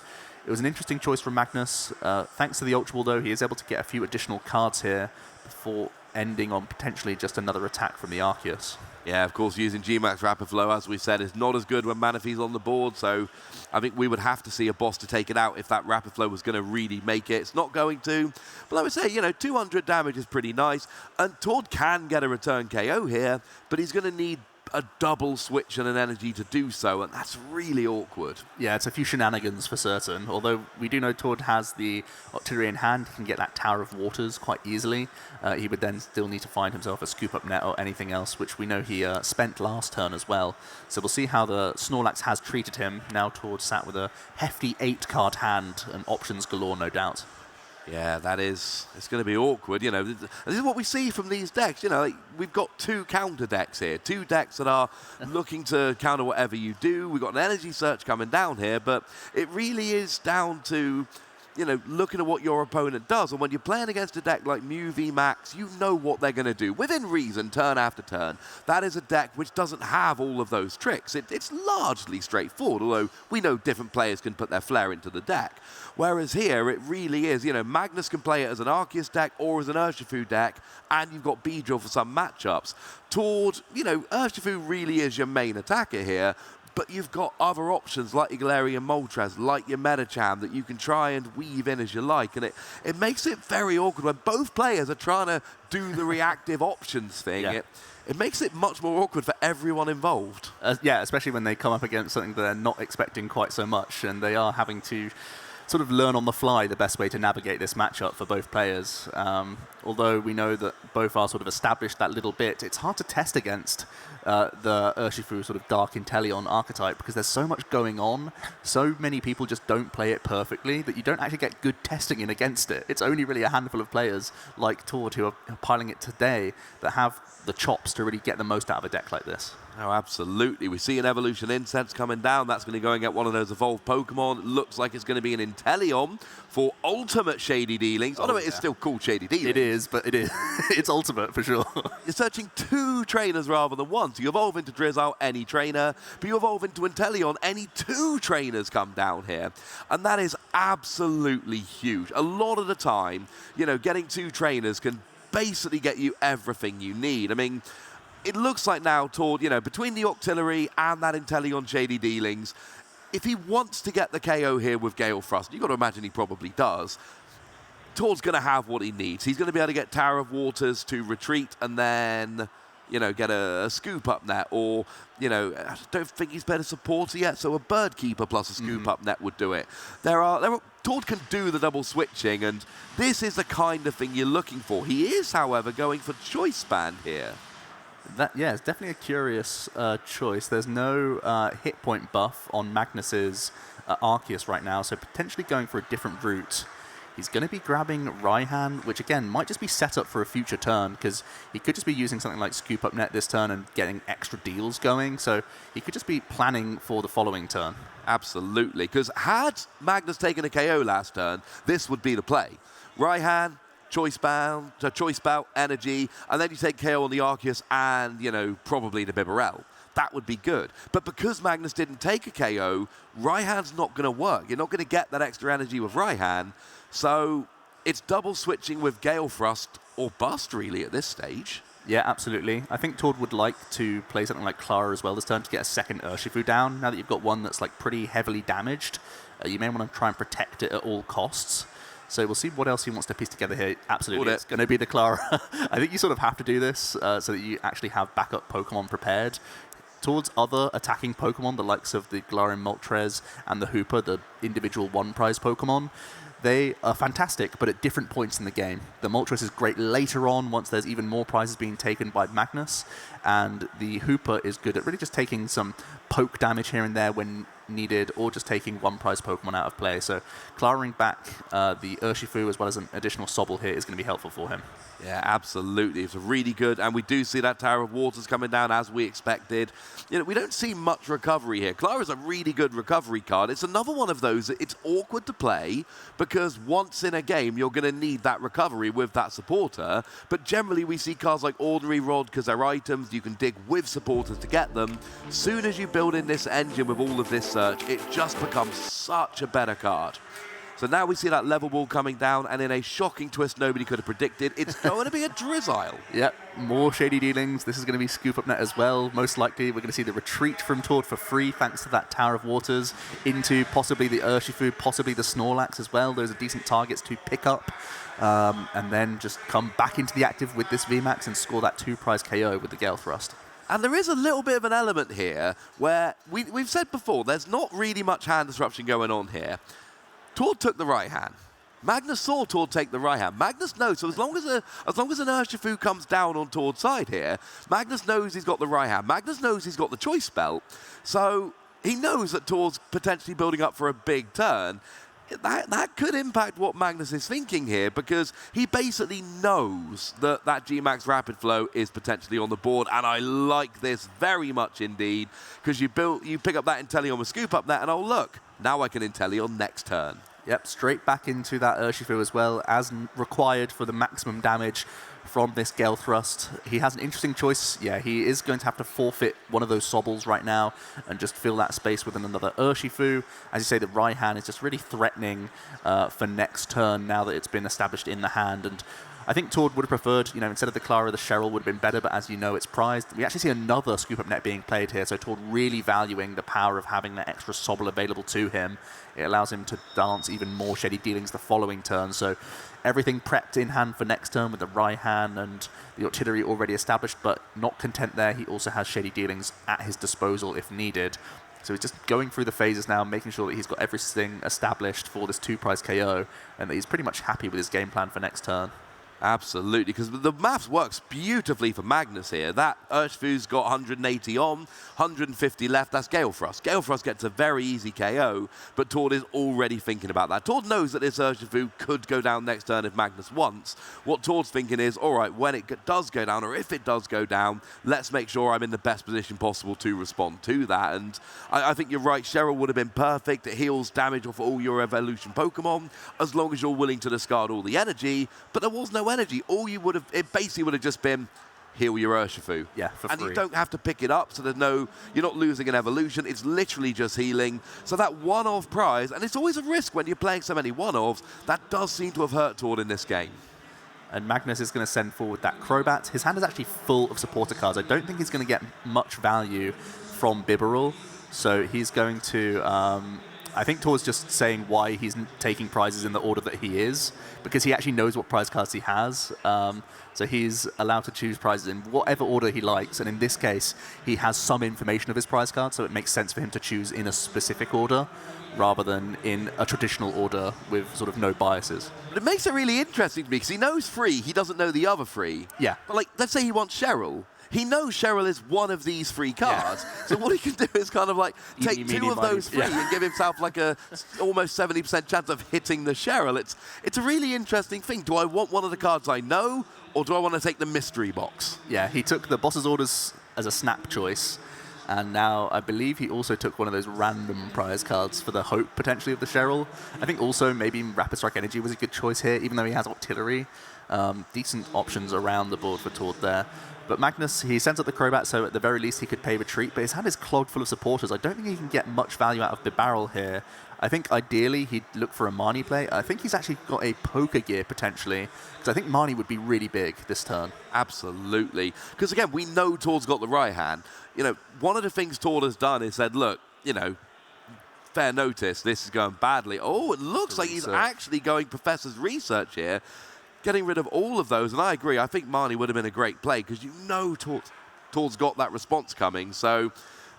it was an interesting choice from Magnus. Thanks to the Ultra Ball, though, he is able to get a few additional cards here before ending on potentially just another attack from the Arceus. Yeah, of course, using G-Max Rapid Flow, as we said, is not as good when Manaphy's on the board, so I think we would have to see a boss to take it out if that Rapid Flow was going to really make it. It's not going to, but I would say, 200 damage is pretty nice, and Tord can get a return KO here, but he's going to need a double switch and an energy to do so, and that's really awkward. Yeah, it's a few shenanigans for certain, although we do know Tord has the Octillery in hand. He can get that Tower of Waters quite easily. He would then still need to find himself a Scoop Up Net or anything else, which we know he spent last turn as well. So we'll see how the Snorlax has treated him. Now Tord sat with a hefty 8-card hand and options galore, no doubt. Yeah, it's going to be awkward. This is what we see from these decks. We've got 2 counter decks here, 2 decks that are looking to counter whatever you do. We've got an energy search coming down here, but it really is down to, looking at what your opponent does. And when you're playing against a deck like Mew VMAX, you know what they're going to do. Within reason, turn after turn. That is a deck which doesn't have all of those tricks. It's largely straightforward, although we know different players can put their flair into the deck. Whereas here, it really is, Magnus can play it as an Arceus deck or as an Urshifu deck, and you've got Beedrill for some matchups. Tord, Urshifu really is your main attacker here, but you've got other options like your Galarian Moltres, like your Medicham, that you can try and weave in as you like. And it makes it very awkward when both players are trying to do the reactive options thing. Yeah. It makes it much more awkward for everyone involved. Yeah, especially when they come up against something that they're not expecting quite so much, and they are having to sort of learn on the fly the best way to navigate this matchup for both players. Although we know that both are sort of established that little bit, it's hard to test against the Urshifu sort of Dark Inteleon archetype because there's so much going on. So many people just don't play it perfectly that you don't actually get good testing in against it. It's only really a handful of players like Tord who are piling it today that have the chops to really get the most out of a deck like this. Oh, absolutely. We see an Evolution Incense coming down. That's going to go and get one of those evolved Pokemon. It looks like it's going to be an Inteleon for ultimate Shady Dealings. Although it is still called Shady Dealings. It is, but it is. It's ultimate for sure. You're searching 2 trainers rather than 1. So you evolve into Drizzile, any trainer. But you evolve into Inteleon, any 2 trainers come down here. And that is absolutely huge. A lot of the time, getting 2 trainers can basically get you everything you need. I mean, it looks like now Tord, between the Octillery and that Inteleon Shady Dealings, if he wants to get the KO here with Gale Thrust, you've got to imagine he probably does, Tord's going to have what he needs. He's going to be able to get Tower of Waters to retreat and then, get a Scoop Up Net, or, I don't think he's better supporter yet, so a Bird Keeper plus a Scoop Up Net would do it. Tord can do the double switching, and this is the kind of thing you're looking for. He is, however, going for Choice Band here. Yeah, it's definitely a curious choice. There's no hit point buff on Magnus's Arceus right now, so potentially going for a different route. He's going to be grabbing Raihan, which again might just be set up for a future turn, because he could just be using something like Scoop Up Net this turn and getting extra deals going, so he could just be planning for the following turn. Absolutely, because had Magnus taken a KO last turn, this would be the play. Raihan, Choice Bout, Energy, and then you take KO on the Arceus and, probably the Bibarel. that would be good. But because Magnus didn't take a KO, Raihan's not going to work. You're not going to get that extra energy with Raihan. So it's double switching with Gale Thrust or bust, really, at this stage. Yeah, absolutely. I think Tord would like to play something like Clara as well this turn to get a second Urshifu down. Now that you've got one that's like pretty heavily damaged, you may want to try and protect it at all costs. So we'll see what else he wants to piece together here. Absolutely, it's going to be the Clara. I think you sort of have to do this so that you actually have backup Pokemon prepared. Towards other attacking Pokemon, the likes of the Glaring Moltres and the Hooper, the individual one-prize Pokemon, they are fantastic, but at different points in the game. The Moltres is great later on, once there's even more prizes being taken by Magnus, and the Hooper is good at really just taking some poke damage here and there when needed, or just taking one prize Pokemon out of play. So claring back the Urshifu as well as an additional Sobble here is going to be helpful for him. Yeah, absolutely. It's really good, and we do see that Tower of Waters coming down as we expected. You know, we don't see much recovery here. Clara's a really good recovery card. It's another one of those that it's awkward to play because once in a game you're going to need that recovery with that supporter, but generally we see cards like Ordinary Rod because they're items, you can dig with supporters to get them. Soon as you build in this engine with all of this search, it just becomes such a better card. So now we see that level ball coming down, and in a shocking twist nobody could have predicted, it's going to be a Drizzile. Yep, more Shady Dealings. This is going to be Scoop Up Net as well. Most likely we're going to see the retreat from Tord for free thanks to that Tower of Waters into possibly the Urshifu, possibly the Snorlax as well. Those are decent targets to pick up. And then just come back into the active with this VMAX and score that 2-prize KO with the Gale Thrust. And there is a little bit of an element here where we've said before, there's not really much hand disruption going on here. Tord took the right hand. Magnus saw Tord take the right hand. Magnus knows, so as long as an Urshifu comes down on Tord's side here, Magnus knows he's got the right hand. Magnus knows he's got the choice belt. So he knows that Tord's potentially building up for a big turn. That could impact what Magnus is thinking here because he basically knows that G-Max Rapid Flow is potentially on the board, and I like this very much indeed because you pick up that Inteleon with Scoop Up Net, and oh look, now I can Inteleon next turn. Yep, straight back into that Urshifu as well, as required for the maximum damage from this Gale Thrust. He has an interesting choice. Yeah, he is going to have to forfeit one of those Sobbles right now and just fill that space with another Urshifu. As you say, the Raihan is just really threatening for next turn now that it's been established in the hand. And I think Tord would have preferred, instead of the Clara, the Cheryl would have been better, but as you know, it's prized. We actually see another Scoop Up Net being played here, so Tord really valuing the power of having that extra Sobble available to him. It allows him to dance even more Shady Dealings the following turn, so everything prepped in hand for next turn with the Raihan and the artillery already established, but not content there. He also has Shady Dealings at his disposal if needed. So he's just going through the phases now, making sure that he's got everything established for this 2-prize KO, and that he's pretty much happy with his game plan for next turn. Absolutely, because the maths works beautifully for Magnus here. That Urshifu's got 180 on, 150 left. That's Gale Thrust. Gale Thrust gets a very easy KO, but Tord is already thinking about that. Tord knows that this Urshifu could go down next turn if Magnus wants. What Tord's thinking is, all right, when it does go down, or if it does go down, let's make sure I'm in the best position possible to respond to that. And I think you're right, Cheryl would have been perfect. It heals damage off all your evolution Pokemon, as long as you're willing to discard all the energy, but there was no energy. It basically would have just been heal your Urshifu. Yeah, for and free. you don't have to pick it up, so you're not losing an evolution. It's literally just healing. So that one-off prize, and it's always a risk when you're playing so many one-offs, that does seem to have hurt Tord in this game. And Magnus is going to send forward that Crobat. His hand is actually full of supporter cards. I don't think he's going to get much value from Bibarel, so he's going to... I think Tord's just saying why he's taking prizes in the order that he is, because he actually knows what prize cards he has. So he's allowed to choose prizes in whatever order he likes, and in this case, he has some information of his prize cards, so it makes sense for him to choose in a specific order rather than in a traditional order with sort of no biases. But it makes it really interesting to me, because he knows 3, he doesn't know the other 3. Yeah. But let's say he wants Cheryl. He knows Cheryl is one of these 3 cards, so what he can do is kind of take 2 of those 3 and give himself a almost 70% chance of hitting the Cheryl. It's a really interesting thing. Do I want one of the cards I know, or do I want to take the mystery box? Yeah, he took the boss's orders as a snap choice, and now I believe he also took one of those random prize cards for the hope, potentially, of the Cheryl. I think also maybe Rapid Strike Energy was a good choice here, even though he has artillery. Decent options around the board for Tord there. But Magnus, he sends up the Crobat, so at the very least he could pay retreat, but his hand is clogged full of supporters. I don't think he can get much value out of the barrel here. I think ideally he'd look for a Marnie play. I think he's actually got a poker gear potentially, because I think Marnie would be really big this turn. Absolutely. Because again, we know Tord's got the right hand. You know, one of the things Tord has done is said, look, you know, fair notice, this is going badly. Oh, it looks like he's actually going Professor's Research here, getting rid of all of those. And I agree, I think Marnie would have been a great play, because you know Tord's got that response coming. So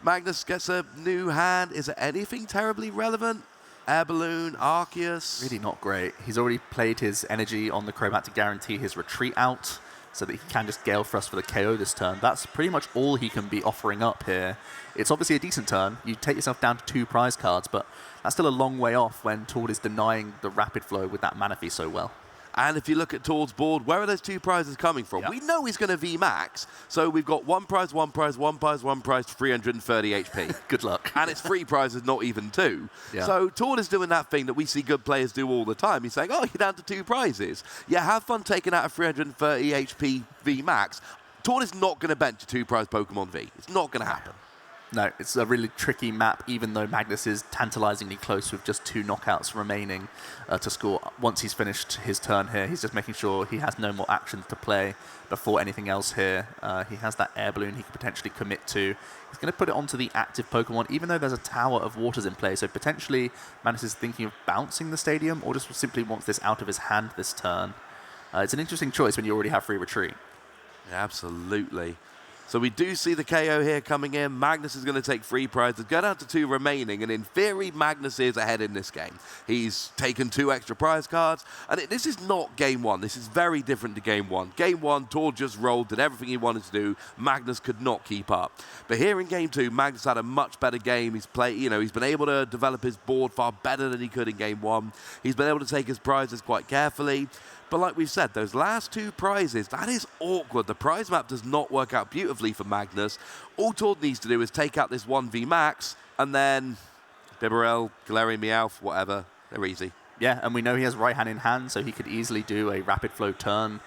Magnus gets a new hand. Is it anything terribly relevant? Air Balloon, Arceus. Really not great. He's already played his energy on the Crobat to guarantee his retreat out, so that he can just Gale Thrust for the KO this turn. That's pretty much all he can be offering up here. It's obviously a decent turn. You take yourself down to 2 prize cards, but that's still a long way off when Tord is denying the rapid flow with that Manaphy so well. And if you look at Tord's board, where are those 2 prizes coming from? Yep. We know he's going to VMAX, so we've got 1 prize, 1 prize, 1 prize, 1 prize, 330 HP. Good luck. And it's 3 prizes, not even 2. Yeah. So Tord is doing that thing that we see good players do all the time. He's saying, oh, you're down to 2 prizes. Yeah, have fun taking out a 330 HP VMAX. Tord is not going to bench a 2 prize Pokemon V. It's not going to happen. No, it's a really tricky map, even though Magnus is tantalizingly close with just 2 knockouts remaining to score. Once he's finished his turn here, he's just making sure he has no more actions to play before anything else here. He has that Air Balloon he could potentially commit to. He's going to put it onto the active Pokemon, even though there's a Tower of Waters in play. So potentially Magnus is thinking of bouncing the stadium, or just simply wants this out of his hand this turn. It's an interesting choice when you already have free retreat. Yeah, absolutely. So we do see the KO here coming in. Magnus is going to take 3 prizes, go down to 2 remaining, and in theory, Magnus is ahead in this game. He's taken 2 extra prize cards, and this is not game 1. This is very different to game 1. Game 1, Tord just rolled, did everything he wanted to do. Magnus could not keep up. But here in game 2, Magnus had a much better game. He's been able to develop his board far better than he could in game 1. He's been able to take his prizes quite carefully. But like we've said, those last 2 prizes, that is awkward. The prize map does not work out beautifully for Magnus. All Tord needs to do is take out this 1 VMAX, and then Bibarel, Galarian Meowth, whatever, they're easy. Yeah, and we know he has right hand in hand, so he could easily do a rapid flow turn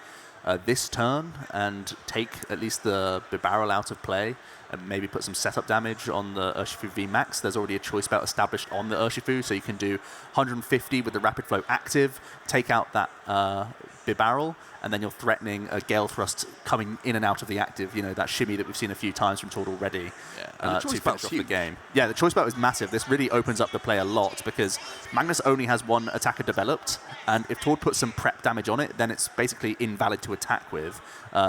this turn and take at least the Bibarel out of play and maybe put some setup damage on the Urshifu VMAX. There's already a choice belt established on the Urshifu, so you can do 150 with the rapid flow active, take out that Bibarel, and then you're threatening a Gale Thrust coming in and out of the active, you know, that shimmy that we've seen a few times from Tord already and to finish off the game. Yeah, the choice belt is massive. This really opens up the play a lot because Magnus only has 1 attacker developed, and if Tord puts some prep damage on it, then it's basically invalid to attack with.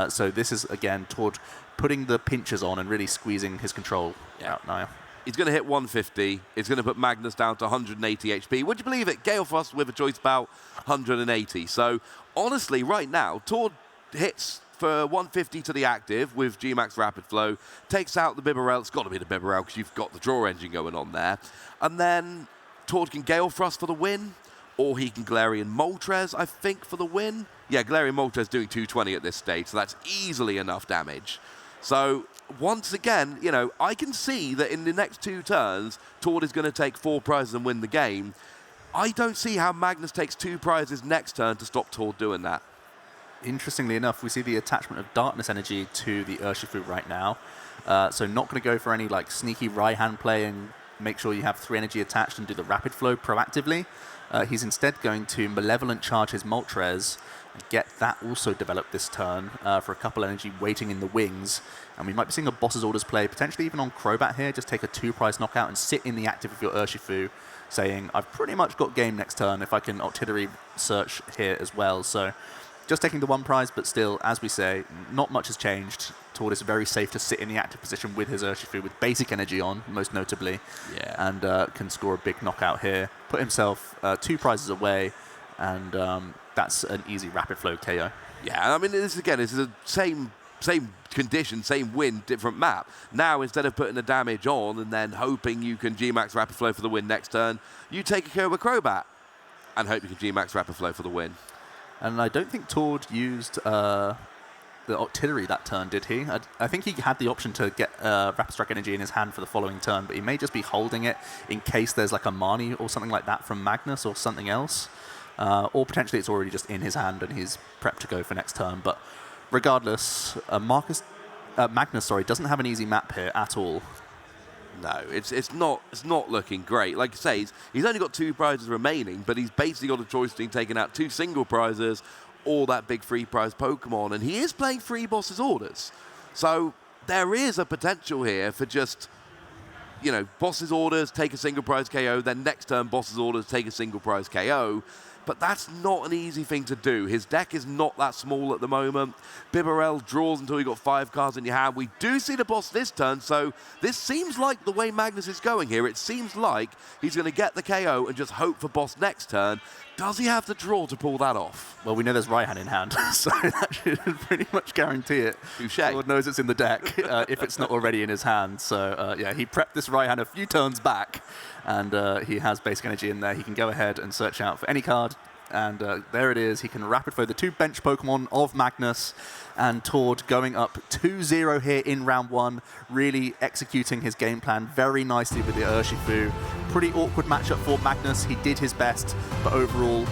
So this is, again, Tord putting the pinchers on and really squeezing his control out now. He's going to hit 150. It's going to put Magnus down to 180 HP. Would you believe it? Gale Thrust with a choice bout, 180. So, honestly, right now, Tord hits for 150 to the active with G-Max Rapid Flow, takes out the Bibarel. It's got to be the Bibarel because you've got the draw engine going on there. And then Tord can Gale Thrust for the win, or he can Galarian Moltres, I think, for the win. Yeah, Galarian Moltres doing 220 at this stage, so that's easily enough damage. So, once again, you know, I can see that in the next 2 turns, Tord is going to take 4 prizes and win the game. I don't see how Magnus takes 2 prizes next turn to stop Tord doing that. Interestingly enough, we see the attachment of Darkness Energy to the Urshifu right now. So not going to go for any like sneaky right hand play and make sure you have 3 energy attached and do the rapid flow proactively. He's instead going to Malevolent Charge his Moltres and get that also developed this turn for a couple energy waiting in the wings. And we might be seeing a Boss's Orders play, potentially even on Crobat here, just take a 2 prize knockout and sit in the active of your Urshifu, saying, I've pretty much got game next turn if I can artillery search here as well. So just taking the 1 prize, but still, as we say, not much has changed. Tord is very safe to sit in the active position with his Urshifu, with basic energy on, most notably, and can score a big knockout here. Put himself 2 prizes away, and that's an easy rapid flow KO. Yeah, I mean, this is the same condition, same win, different map. Now, instead of putting the damage on and then hoping you can G-Max Rapid Flow for the win next turn, you take a KO with Crobat and hope you can G-Max Rapid Flow for the win. And I don't think Tord used the artillery that turn, did he? I think he had the option to get Rapid Strike Energy in his hand for the following turn, but he may just be holding it in case there's like a Marnie or something like that from Magnus or something else. or potentially it's already just in his hand and he's prepped to go for next turn. But regardless, Magnus doesn't have an easy map here at all. No, it's not looking great. Like I say, he's only got 2 prizes remaining, but he's basically got a choice between taking out 2 single prizes or that big free prize Pokemon, and he is playing 3 Boss's Orders. So there is a potential here for just, Boss's Orders, take a single prize KO, then next turn Boss's Orders, take a single prize KO. But that's not an easy thing to do. His deck is not that small at the moment. Bibarel draws until you got 5 cards in your hand. We do see the boss this turn, so this seems like the way Magnus is going here. It seems like he's going to get the KO and just hope for boss next turn. Does he have the draw to pull that off? Well, we know there's Raihan in hand, so that should pretty much guarantee it. Touché. Lord knows it's in the deck if it's not already in his hand. So, yeah, he prepped this Raihan a few turns back, and he has basic energy in there. He can go ahead and search out for any card, and there it is. He can rapid fire the 2 bench Pokemon of Magnus, and Tord going up 2-0 here in round 1, really executing his game plan very nicely with the Urshifu. Pretty awkward matchup for Magnus. He did his best, but overall,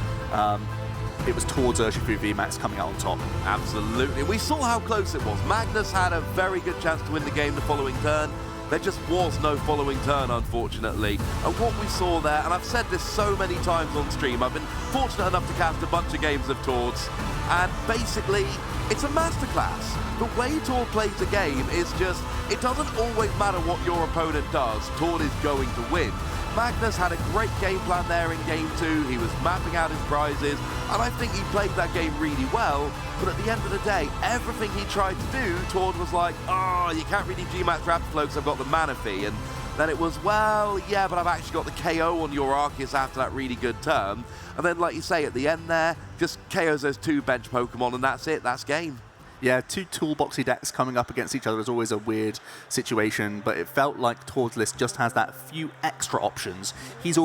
it was Tord's Urshifu VMAX coming out on top. Absolutely. We saw how close it was. Magnus had a very good chance to win the game the following turn. There just was no following turn, unfortunately. And what we saw there, and I've said this so many times on stream, I've been fortunate enough to cast a bunch of games of Tord's, and basically, it's a masterclass. The way Tord plays the game is just, it doesn't always matter what your opponent does, Tord is going to win. Magnus had a great game plan there in Game 2, he was mapping out his prizes, and I think he played that game really well, but at the end of the day, everything he tried to do, Tord was like, oh, you can't really G-Max Rapid Flow because I've got the Manaphy, and then it was, well, yeah, but I've actually got the KO on your Arceus after that really good turn, and then, like you say, at the end there, just KOs those 2 bench Pokemon, and that's it, that's game. Yeah, 2 toolboxy decks coming up against each other is always a weird situation, but it felt like Tord's list just has that few extra options. He's